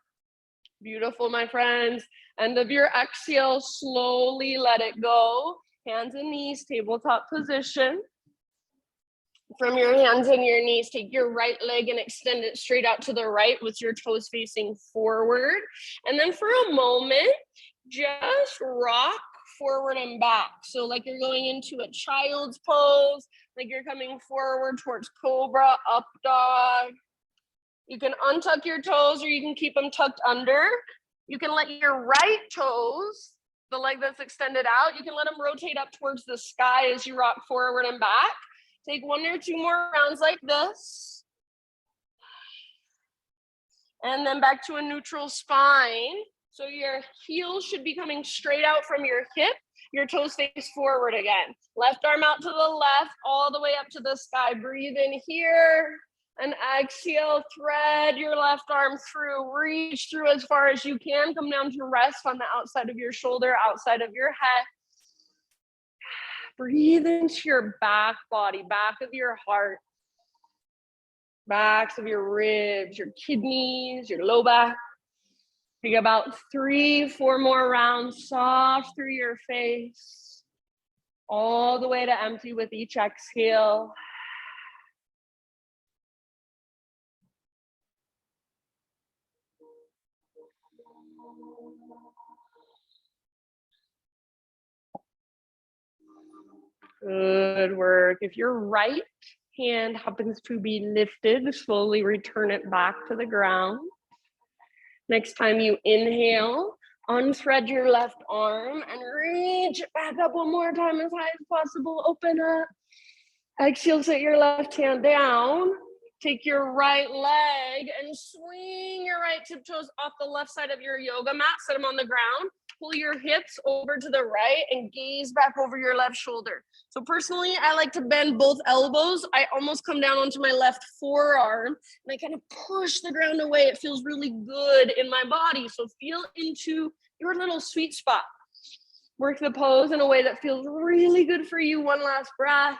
Beautiful, my friends. End of your exhale, slowly let it go. Hands and knees, tabletop position. From your hands and your knees, take your right leg and extend it straight out to the right with your toes facing forward. And then for a moment, just rock forward and back. So like you're going into a child's pose, like you're coming forward towards cobra, up dog. You can untuck your toes or you can keep them tucked under. You can let your right toes, the leg that's extended out, you can let them rotate up towards the sky as you rock forward and back. Take one or two more rounds like this. And then back to a neutral spine. So your heels should be coming straight out from your hip. Your toes face forward again. Left arm out to the left, all the way up to the sky. Breathe in here. And exhale, thread your left arm through. Reach through as far as you can. Come down to rest on the outside of your shoulder, outside of your head. Breathe into your back body, back of your heart, backs of your ribs, your kidneys, your low back. Take about 3-4 more rounds, soft through your face, all the way to empty with each exhale. Good work. If your right hand happens to be lifted, slowly return it back to the ground. Next time you inhale, unthread your left arm and reach it back up one more time as high as possible. Open up. Exhale, set your left hand down. Take your right leg and swing your right tiptoes off the left side of your yoga mat. Set them on the ground. Pull your hips over to the right and gaze back over your left shoulder. So personally, I like to bend both elbows. I almost come down onto my left forearm and I kind of push the ground away. It feels really good in my body. So feel into your little sweet spot. Work the pose in a way that feels really good for you. One last breath.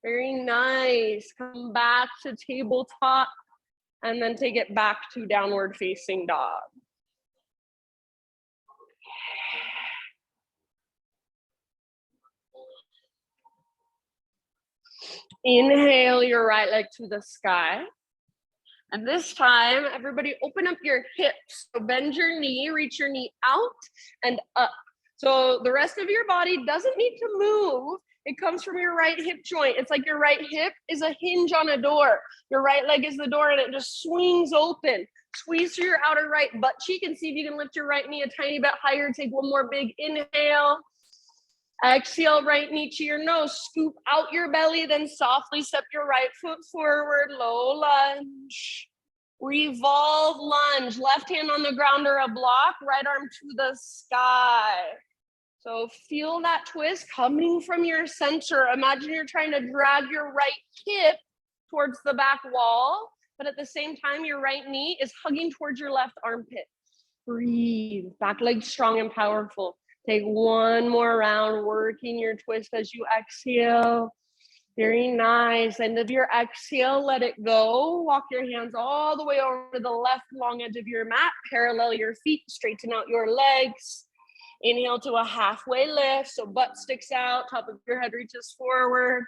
Very nice. Come back to tabletop and then take it back to downward facing dog. Inhale your right leg to the sky. And this time, everybody open up your hips. So bend your knee, reach your knee out and up. So the rest of your body doesn't need to move. It comes from your right hip joint. It's like your right hip is a hinge on a door. Your right leg is the door and it just swings open. Squeeze through your outer right butt cheek and see if you can lift your right knee a tiny bit higher. Take one more big inhale. Exhale, right knee to your nose. Scoop out your belly, then softly step your right foot forward. Low lunge. Revolve lunge. Left hand on the ground or a block. Right arm to the sky. So feel that twist coming from your center. Imagine you're trying to drag your right hip towards the back wall, but at the same time, your right knee is hugging towards your left armpit. Breathe. Back leg strong and powerful. Take one more round, working your twist as you exhale. Very nice. End of your exhale, let it go. Walk your hands all the way over the left long edge of your mat. Parallel your feet, straighten out your legs. Inhale to a halfway lift, so butt sticks out, top of your head reaches forward.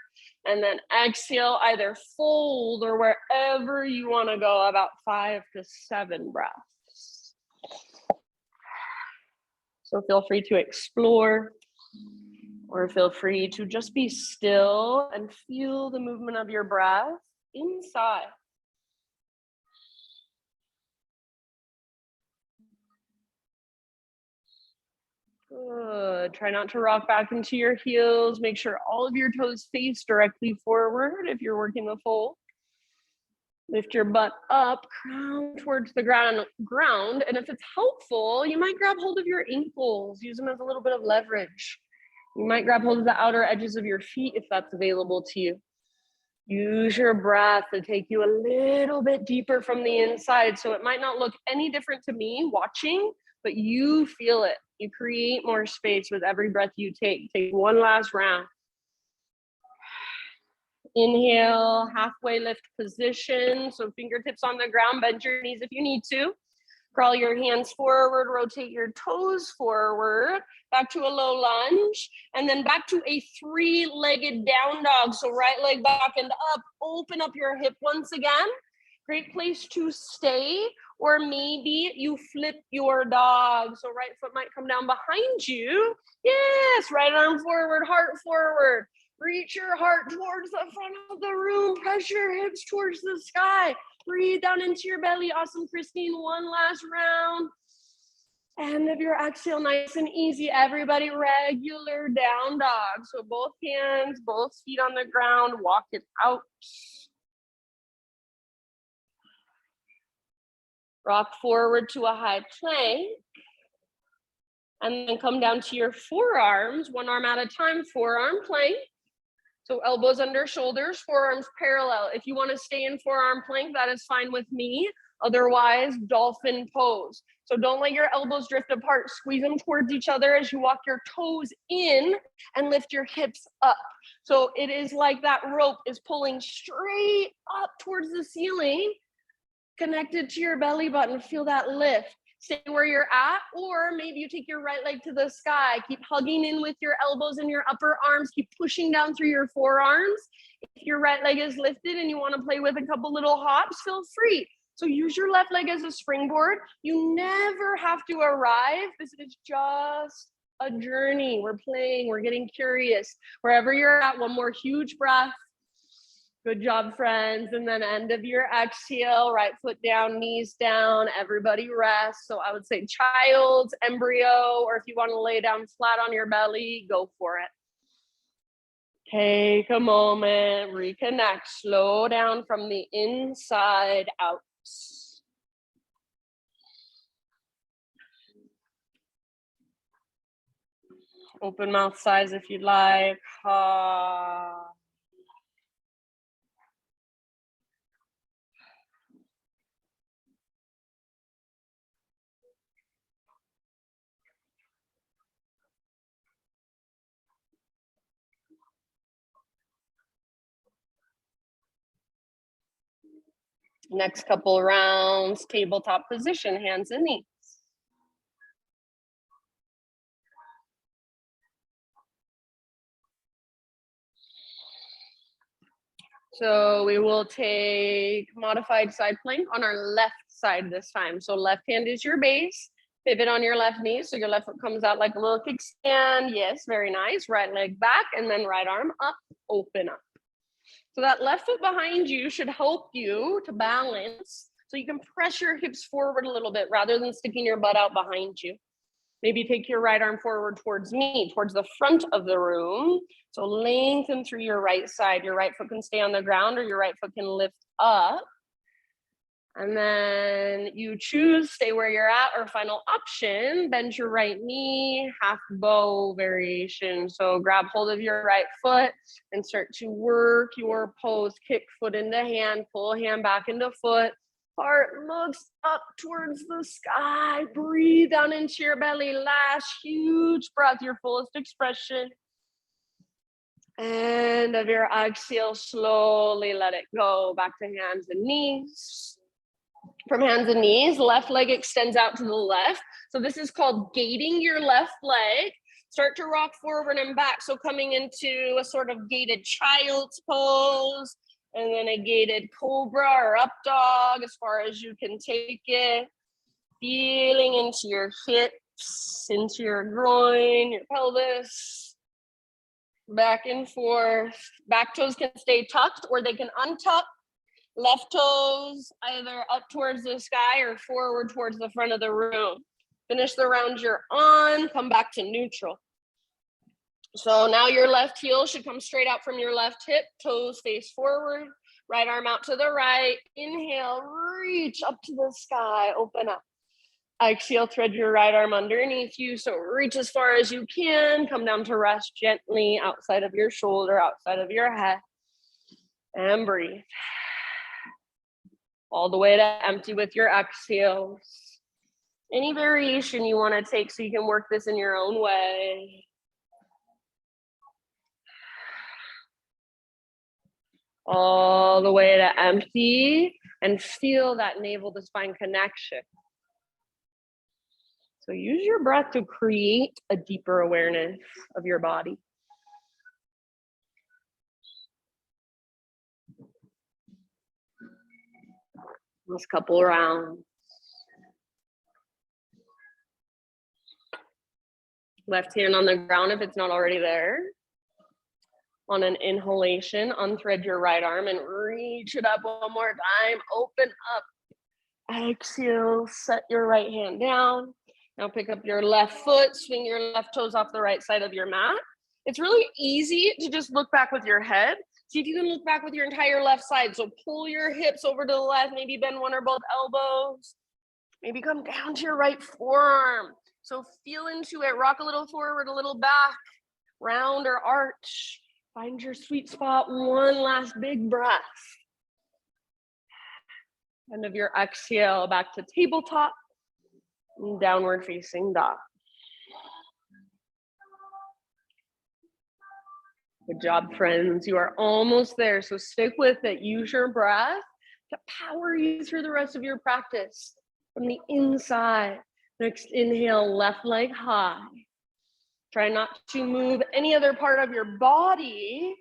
And then exhale, either fold or wherever you want to go, about 5 to 7 breaths. So feel free to explore, or feel free to just be still and feel the movement of your breath inside. Good. Try not to rock back into your heels. Make sure all of your toes face directly forward if you're working the fold. Lift your butt up, crown towards the ground. And if it's helpful, you might grab hold of your ankles. Use them as a little bit of leverage. You might grab hold of the outer edges of your feet if that's available to you. Use your breath to take you a little bit deeper from the inside. So it might not look any different to me watching, but you feel it. You create more space with every breath you take. Take one last round. Inhale, halfway lift position. So fingertips on the ground, bend your knees if you need to. Crawl your hands forward, rotate your toes forward, back to a low lunge, and then back to a 3-legged down dog. So right leg back and up, open up your hip once again. Great place to stay, or maybe you flip your dog. So right foot might come down behind you. Yes, right arm forward, heart forward. Reach your heart towards the front of the room. Press your hips towards the sky. Breathe down into your belly. Awesome, Christine. One last round. End of your exhale, nice and easy. Everybody, regular down dog. So both hands, both feet on the ground. Walk it out. Rock forward to a high plank. And then come down to your forearms, one arm at a time, forearm plank. So elbows under shoulders, forearms parallel. If you want to stay in forearm plank, that is fine with me. Otherwise, dolphin pose. So don't let your elbows drift apart. Squeeze them towards each other as you walk your toes in and lift your hips up. So it is like that rope is pulling straight up towards the ceiling, connected to your belly button. Feel that lift. Stay where you're at, or maybe you take your right leg to the sky. Keep hugging in with your elbows and your upper arms. Keep pushing down through your forearms. If your right leg is lifted and you want to play with a couple little hops, feel free. So use your left leg as a springboard. You never have to arrive. This is just a journey. We're playing, we're getting curious. Wherever you're at, one more huge breath. Good job, friends. And then end of your exhale, right foot down, knees down, everybody rest. So I would say child's, embryo, or if you want to lay down flat on your belly, go for it. Take a moment, reconnect, slow down from the inside out. Open mouth size if you'd like. Next couple rounds, tabletop position, hands and knees. So we will take modified side plank on our left side this time. So left hand is your base, pivot on your left knee. So your left foot comes out like a little kickstand. Yes, very nice. Right leg back and then right arm up, open up. So that left foot behind you should help you to balance. So you can press your hips forward a little bit rather than sticking your butt out behind you. Maybe take your right arm forward towards me, towards the front of the room. So lengthen through your right side. Your right foot can stay on the ground or your right foot can lift up. And then you choose, stay where you're at, or final option, bend your right knee, half bow variation. So grab hold of your right foot and start to work your pose. Kick foot into hand, pull hand back into foot. Heart looks up towards the sky. Breathe down into your belly. Last huge breath, your fullest expression. End of your exhale, slowly let it go. Back to hands and knees. From hands and knees, left leg extends out to the left. So this is called gating your left leg. Start to rock forward and back. So coming into a sort of gated child's pose. And then a gated cobra or up dog as far as you can take it. Feeling into your hips, into your groin, your pelvis. Back and forth. Back toes can stay tucked or they can untuck. Left toes either up towards the sky or forward towards the front of the room. Finish the round you're on, come back to neutral. So now your left heel should come straight out from your left hip, toes face forward, right arm out to the right. Inhale, reach up to the sky, open up. Exhale, thread your right arm underneath you. So reach as far as you can, come down to rest gently outside of your shoulder, outside of your head, and breathe. All the way to empty with your exhales. Any variation you want to take so you can work this in your own way. All the way to empty and feel that navel to spine connection. So use your breath to create a deeper awareness of your body. Last couple rounds. Left hand on the ground if it's not already there. On an inhalation, unthread your right arm and reach it up one more time. Open up. Exhale, set your right hand down. Now pick up your left foot, swing your left toes off the right side of your mat. It's really easy to just look back with your head. See if you can look back with your entire left side. So pull your hips over to the left, maybe bend one or both elbows. Maybe come down to your right forearm. So feel into it, rock a little forward, a little back, round or arch. Find your sweet spot, one last big breath. End of your exhale, back to tabletop, and downward facing dog. Good job, friends. You are almost there, so stick with it. Use your breath to power you through the rest of your practice. From the inside, next inhale, left leg high. Try not to move any other part of your body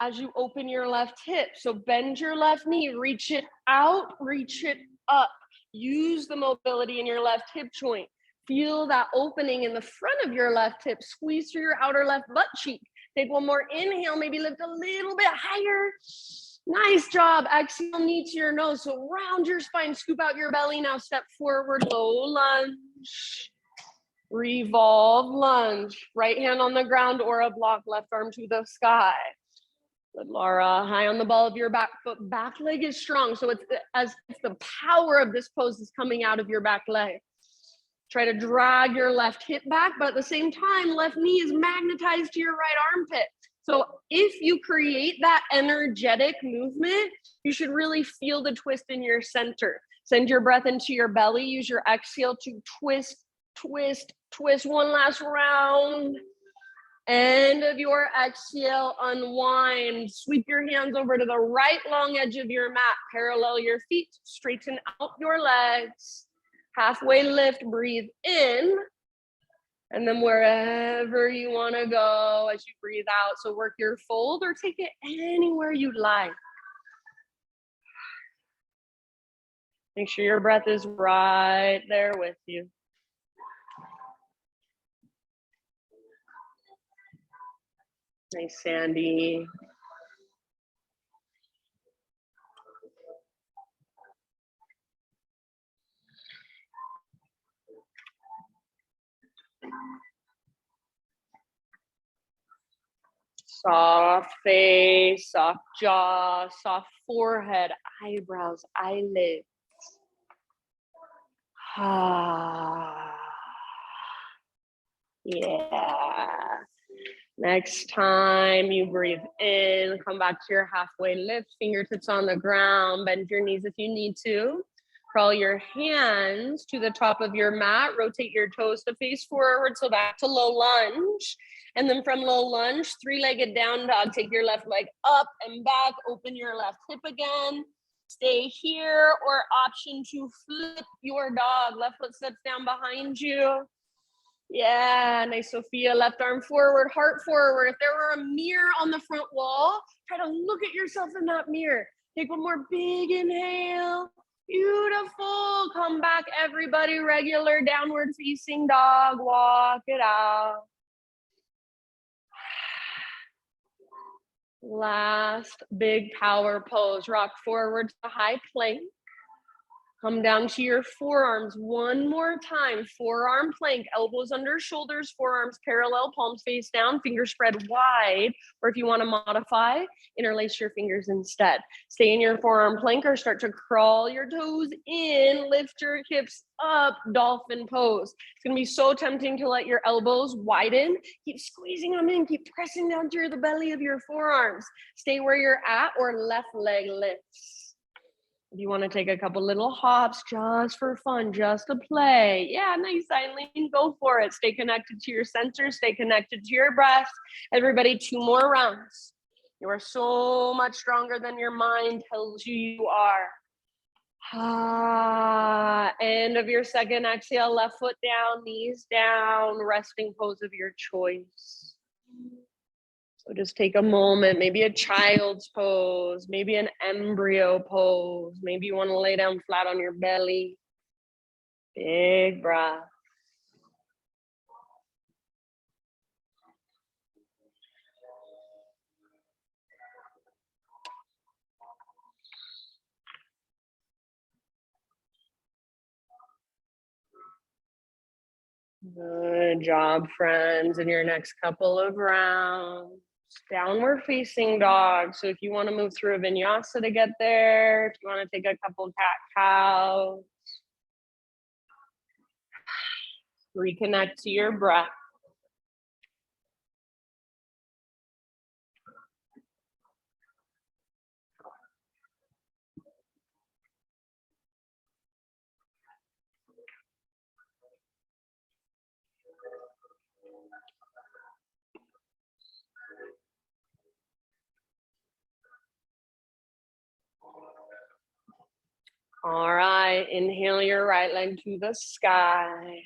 as you open your left hip. So bend your left knee, reach it out, reach it up. Use the mobility in your left hip joint. Feel that opening in the front of your left hip. Squeeze through your outer left butt cheek. Take one more inhale, maybe lift a little bit higher. Nice job. Exhale, knee to your nose. So round your spine, scoop out your belly. Now step forward, low lunge. Revolve lunge. Right hand on the ground or a block, left arm to the sky. Good, Laura. High on the ball of your back foot. Back leg is strong. So it's as if the power of this pose is coming out of your back leg. Try to drag your left hip back, but at the same time, left knee is magnetized to your right armpit. So if you create that energetic movement, you should really feel the twist in your center. Send your breath into your belly. Use your exhale to twist, twist, twist. One last round. End of your exhale, unwind. Sweep your hands over to the right long edge of your mat. Parallel your feet. Straighten out your legs. Halfway lift, breathe in. And then wherever you want to go as you breathe out. So work your fold or take it anywhere you'd like. Make sure your breath is right there with you. Nice, Sandy. Soft face, soft jaw, soft forehead, eyebrows, eyelids. Yeah. Next time you breathe in, come back to your halfway lift, fingertips on the ground, bend your knees if you need to. Crawl your hands to the top of your mat, rotate your toes to face forward, so back to low lunge. And then from low lunge, three-legged down dog, take your left leg up and back, open your left hip again. Stay here, or option to flip your dog. Left foot steps down behind you. Yeah, nice, Sophia. Left arm forward, heart forward. If there were a mirror on the front wall, try to look at yourself in that mirror. Take one more big inhale. Beautiful. Come back, everybody. Regular downward facing dog. Walk it out. Last big power pose. Rock forward to high plank. Come down to your forearms one more time. Forearm plank, elbows under shoulders, forearms parallel, palms face down, fingers spread wide. Or if you want to modify, interlace your fingers instead. Stay in your forearm plank or start to crawl your toes in, lift your hips up, dolphin pose. It's going to be so tempting to let your elbows widen. Keep squeezing them in, keep pressing down through the belly of your forearms. Stay where you're at or left leg lifts. If you want to take a couple little hops just for fun, just to play. Yeah, nice, Eileen, go for it. Stay connected to your center, stay connected to your breath. Everybody, 2 more rounds. You are so much stronger than your mind tells you you are. End of your second exhale, left foot down, knees down, resting pose of your choice. So just take a moment, maybe a child's pose, maybe an embryo pose. Maybe you want to lay down flat on your belly. Big breath. Good job, friends, in your next couple of rounds. Downward facing dog. So if you want to move through a vinyasa to get there, if you want to take a couple cat-cows, reconnect to your breath. All right, inhale your right leg to the sky.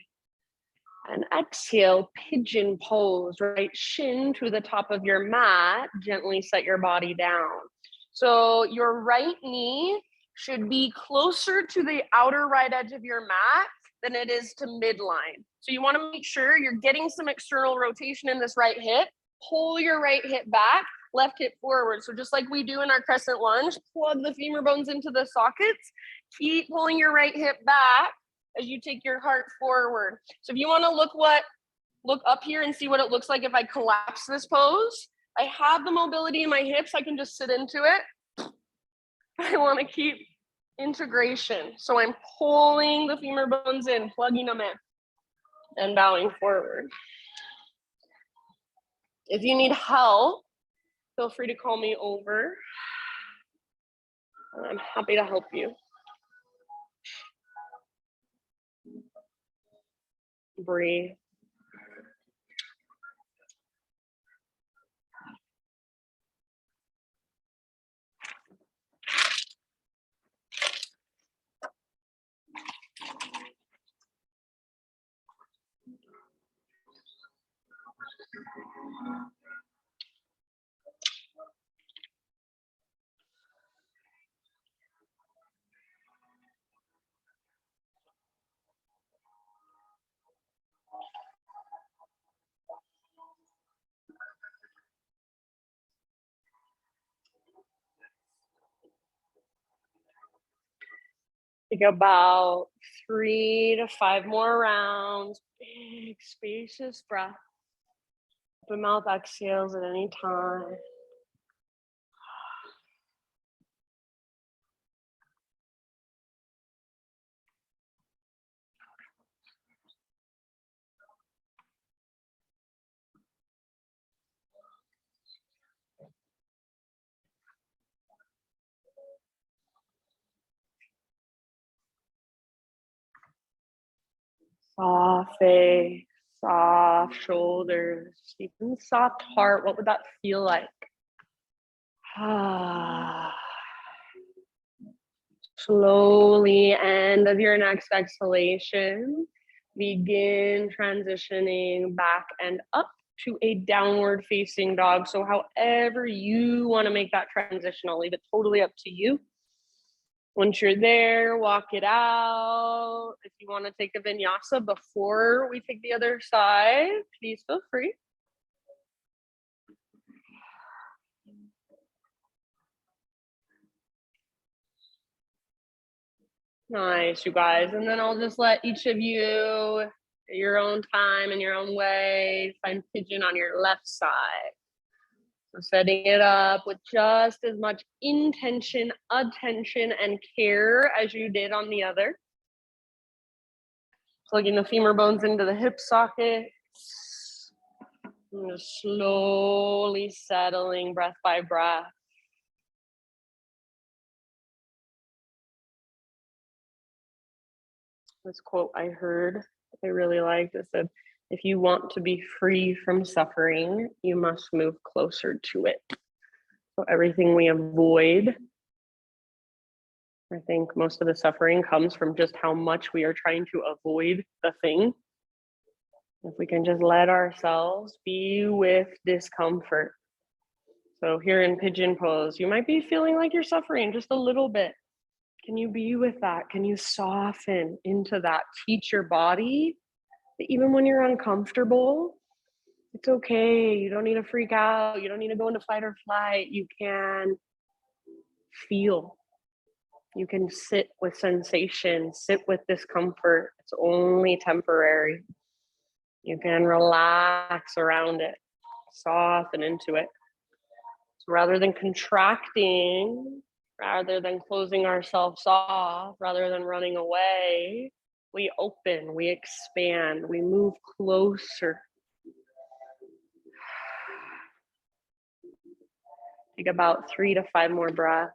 And exhale, pigeon pose, right shin to the top of your mat. Gently set your body down. So your right knee should be closer to the outer right edge of your mat than it is to midline. So you want to make sure you're getting some external rotation in this right hip. pull your right hip back, left hip forward. So just like we do in our crescent lunge, plug the femur bones into the sockets. Keep pulling your right hip back as you take your heart forward. So if you want to look up here and see what it looks like if I collapse this pose, I have the mobility in my hips. I can just sit into it. I want to keep integration. So I'm pulling the femur bones in, plugging them in, and bowing forward. If you need help, feel free to call me over. I'm happy to help you. Breathe. Take about 3 to 5 more rounds. Big, spacious breath. Open mouth exhales at any time. Soft face, soft shoulders, even soft heart. What would that feel like? Slowly, end of your next exhalation, begin transitioning back and up to a downward facing dog. So however you want to make that transition, I'll leave it totally up to you. Once you're there, walk it out. If you want to take a vinyasa before we take the other side, please feel free. Nice, you guys. And then I'll just let each of you, at your own time and your own way, find pigeon on your left side. So setting it up with just as much intention, attention, and care as you did on the other. Plugging the femur bones into the hip sockets. And just slowly settling breath by breath. This quote I heard, I really liked. It said, if you want to be free from suffering, you must move closer to it. So everything we avoid, I think most of the suffering comes from just how much we are trying to avoid the thing. If we can just let ourselves be with discomfort. So here in pigeon pose, you might be feeling like you're suffering just a little bit. Can you be with that? Can you soften into that? Teach your body that even when you're uncomfortable, it's okay. You don't need to freak out. You don't need to go into fight or flight. You can feel. You can sit with sensation, sit with discomfort. It's only temporary. You can relax around it, soften into it. So rather than contracting, rather than closing ourselves off, rather than running away, we open, we expand, we move closer. Take about 3 to 5 more breaths.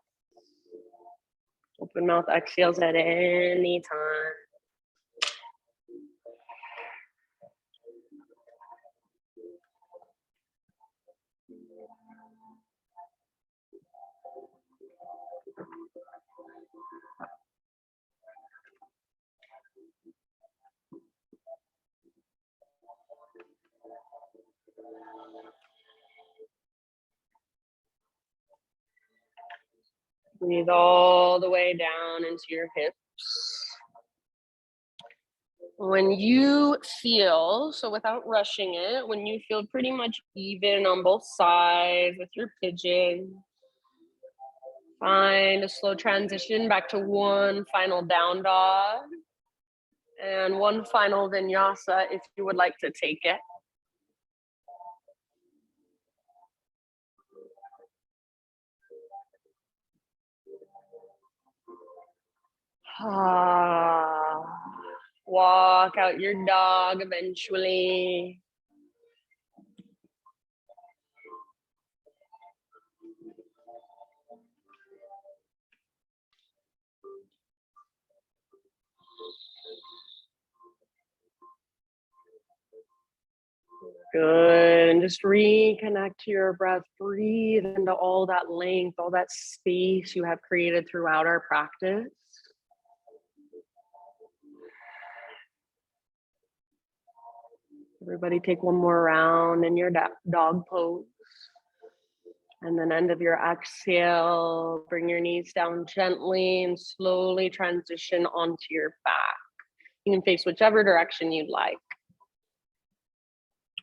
Open mouth exhales at any time. Breathe all the way down into your hips. When you feel, so without rushing it, when you feel pretty much even on both sides with your pigeon, find a slow transition back to one final down dog and one final vinyasa if you would like to take it. Walk out your dog eventually. Good, and just reconnect to your breath. Breathe into all that length, all that space you have created throughout our practice. Everybody take one more round in your dog pose. And then end of your exhale, bring your knees down gently and slowly transition onto your back. You can face whichever direction you'd like.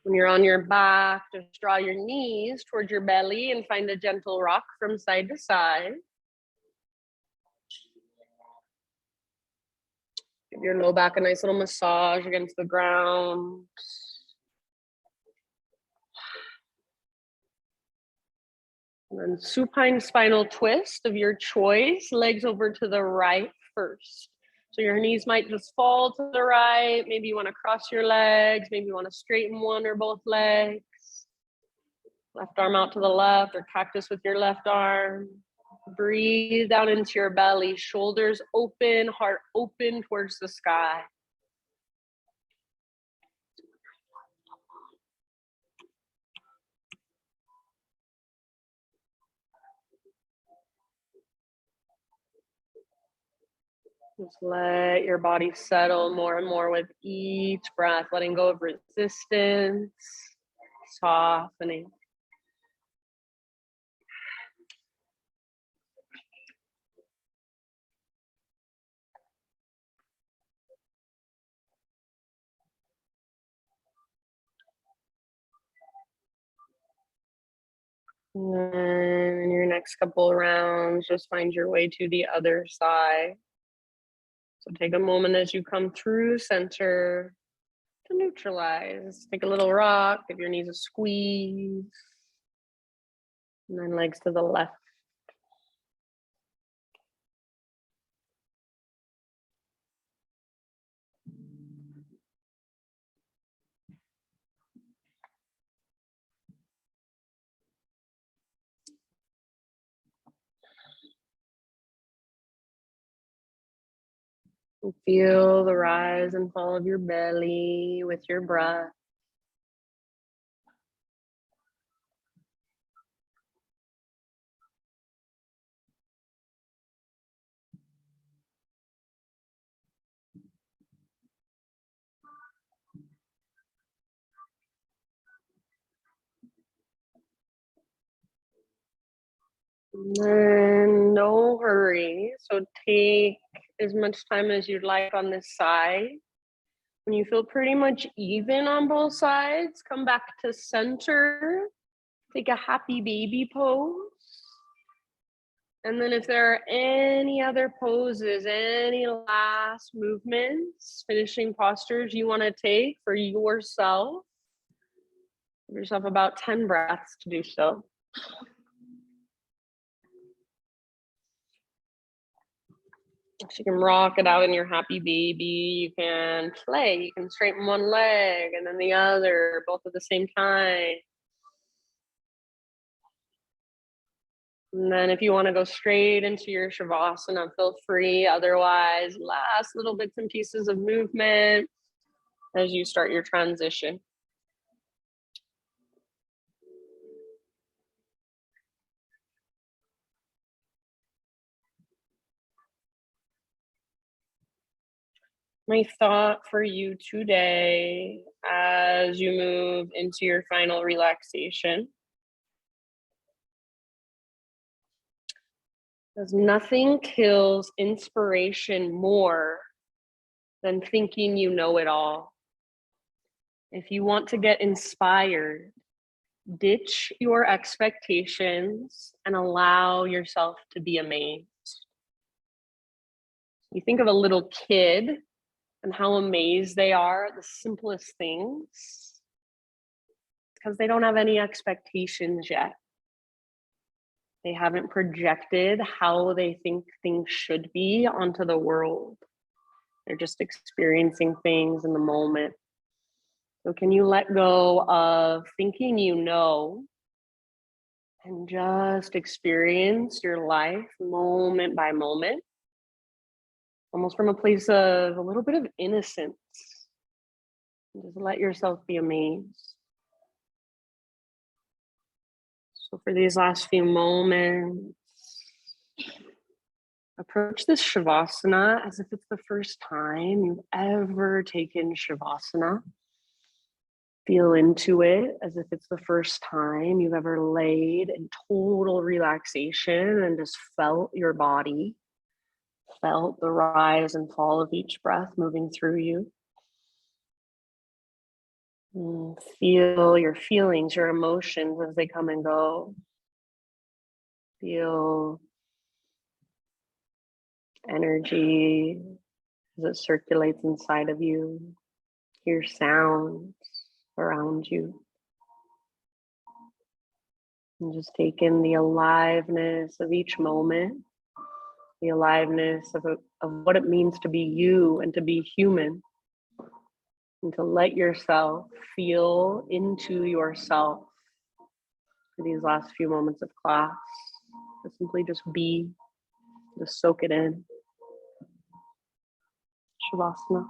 When you're on your back, just draw your knees towards your belly and find a gentle rock from side to side. Give your low back a nice little massage against the ground. And then supine spinal twist of your choice, legs over to the right first. So your knees might just fall to the right. Maybe you want to cross your legs. Maybe you want to straighten one or both legs. Left arm out to the left, or cactus with your left arm. Breathe down into your belly, shoulders open, heart open towards the sky. Just let your body settle more and more with each breath, letting go of resistance, softening. And then in your next couple of rounds, just find your way to the other side. So take a moment as you come through center to neutralize. Take a little rock, give your knees a squeeze. And then legs to the left. And feel the rise and fall of your belly with your breath. And then no hurry. So take as much time as you'd like on this side. When you feel pretty much even on both sides, come back to center. Take a happy baby pose. And then if there are any other poses, any last movements, finishing postures you want to take for yourself, give yourself about 10 breaths to do so. So you can rock it out in your happy baby. You can play. You can straighten one leg and then the other, both at the same time. And then if you want to go straight into your Shavasana, feel free. Otherwise, last little bits and pieces of movement as you start your transition. My thought for you today as you move into your final relaxation is nothing kills inspiration more than thinking you know it all. If you want to get inspired, ditch your expectations and allow yourself to be amazed. You think of a little kid and how amazed they are at the simplest things because they don't have any expectations yet. They haven't projected how they think things should be onto the world. They're just experiencing things in the moment. So can you let go of thinking you know and just experience your life moment by moment, almost from a place of a little bit of innocence. Just let yourself be amazed. So for these last few moments, approach this Shavasana as if it's the first time you've ever taken Shavasana. Feel into it as if it's the first time you've ever laid in total relaxation and just felt your body, felt the rise and fall of each breath moving through you. And feel your feelings, your emotions as they come and go. Feel energy as it circulates inside of you. Hear sounds around you. And just take in the aliveness of each moment, the aliveness of what it means to be you and to be human, and to let yourself feel into yourself for these last few moments of class. To simply just be, just soak it in. Shavasana.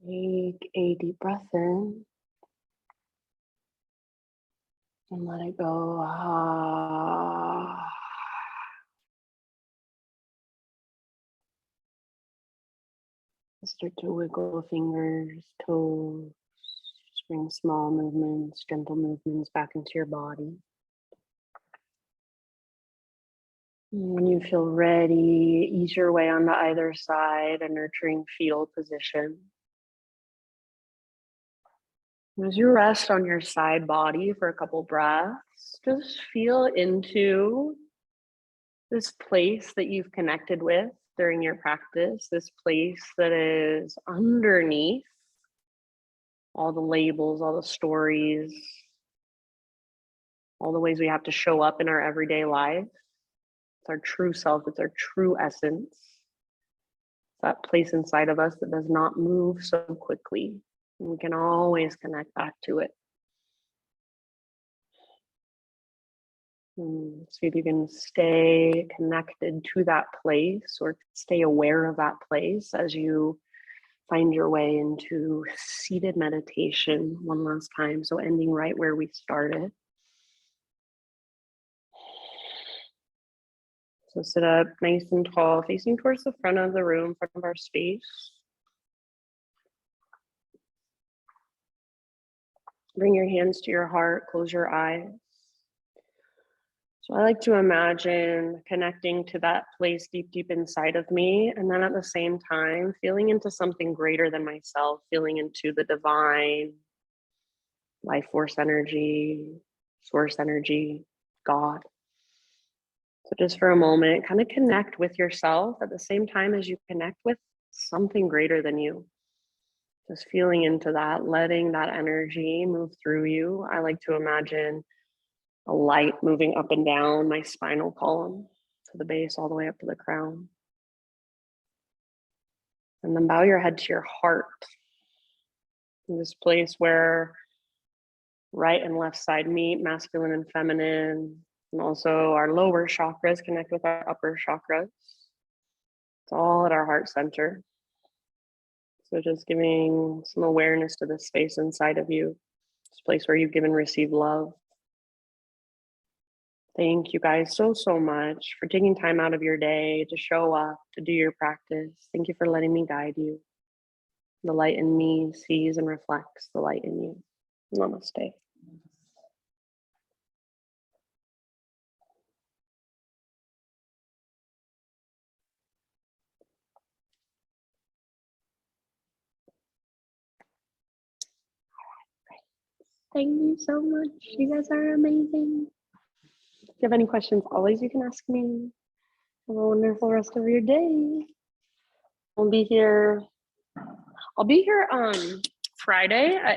Take a deep breath in and let it go. Start to wiggle fingers, toes, just bring small movements, gentle movements back into your body. And when you feel ready, ease your way onto either side, a nurturing fetal position. As you rest on your side body for a couple breaths, just feel into this place that you've connected with during your practice, this place that is underneath all the labels, all the stories, all the ways we have to show up in our everyday life. It's our true self, it's our true essence. It's that place inside of us that does not move so quickly. And we can always connect back to it. See if you can stay connected to that place or stay aware of that place as you find your way into seated meditation one last time. So ending right where we started. So sit up nice and tall, facing towards the front of the room, front of our space. Bring your hands to your heart, close your eyes. So I like to imagine connecting to that place deep, deep inside of me. And then at the same time, feeling into something greater than myself, feeling into the divine, life force energy, source energy, God. So just for a moment, kind of connect with yourself at the same time as you connect with something greater than you. Just feeling into that, letting that energy move through you. I like to imagine a light moving up and down my spinal column to the base all the way up to the crown. And then bow your head to your heart. In this place where right and left side meet, masculine and feminine, and also our lower chakras connect with our upper chakras. It's all at our heart center. So just giving some awareness to the space inside of you, this place where you give and receive love. Thank you guys so much for taking time out of your day to show up, to do your practice. Thank you for letting me guide you. The light in me sees and reflects the light in you. Namaste. Thank you so much. You guys are amazing. If you have any questions, always you can ask me. Have a wonderful rest of your day. I'll be here Friday at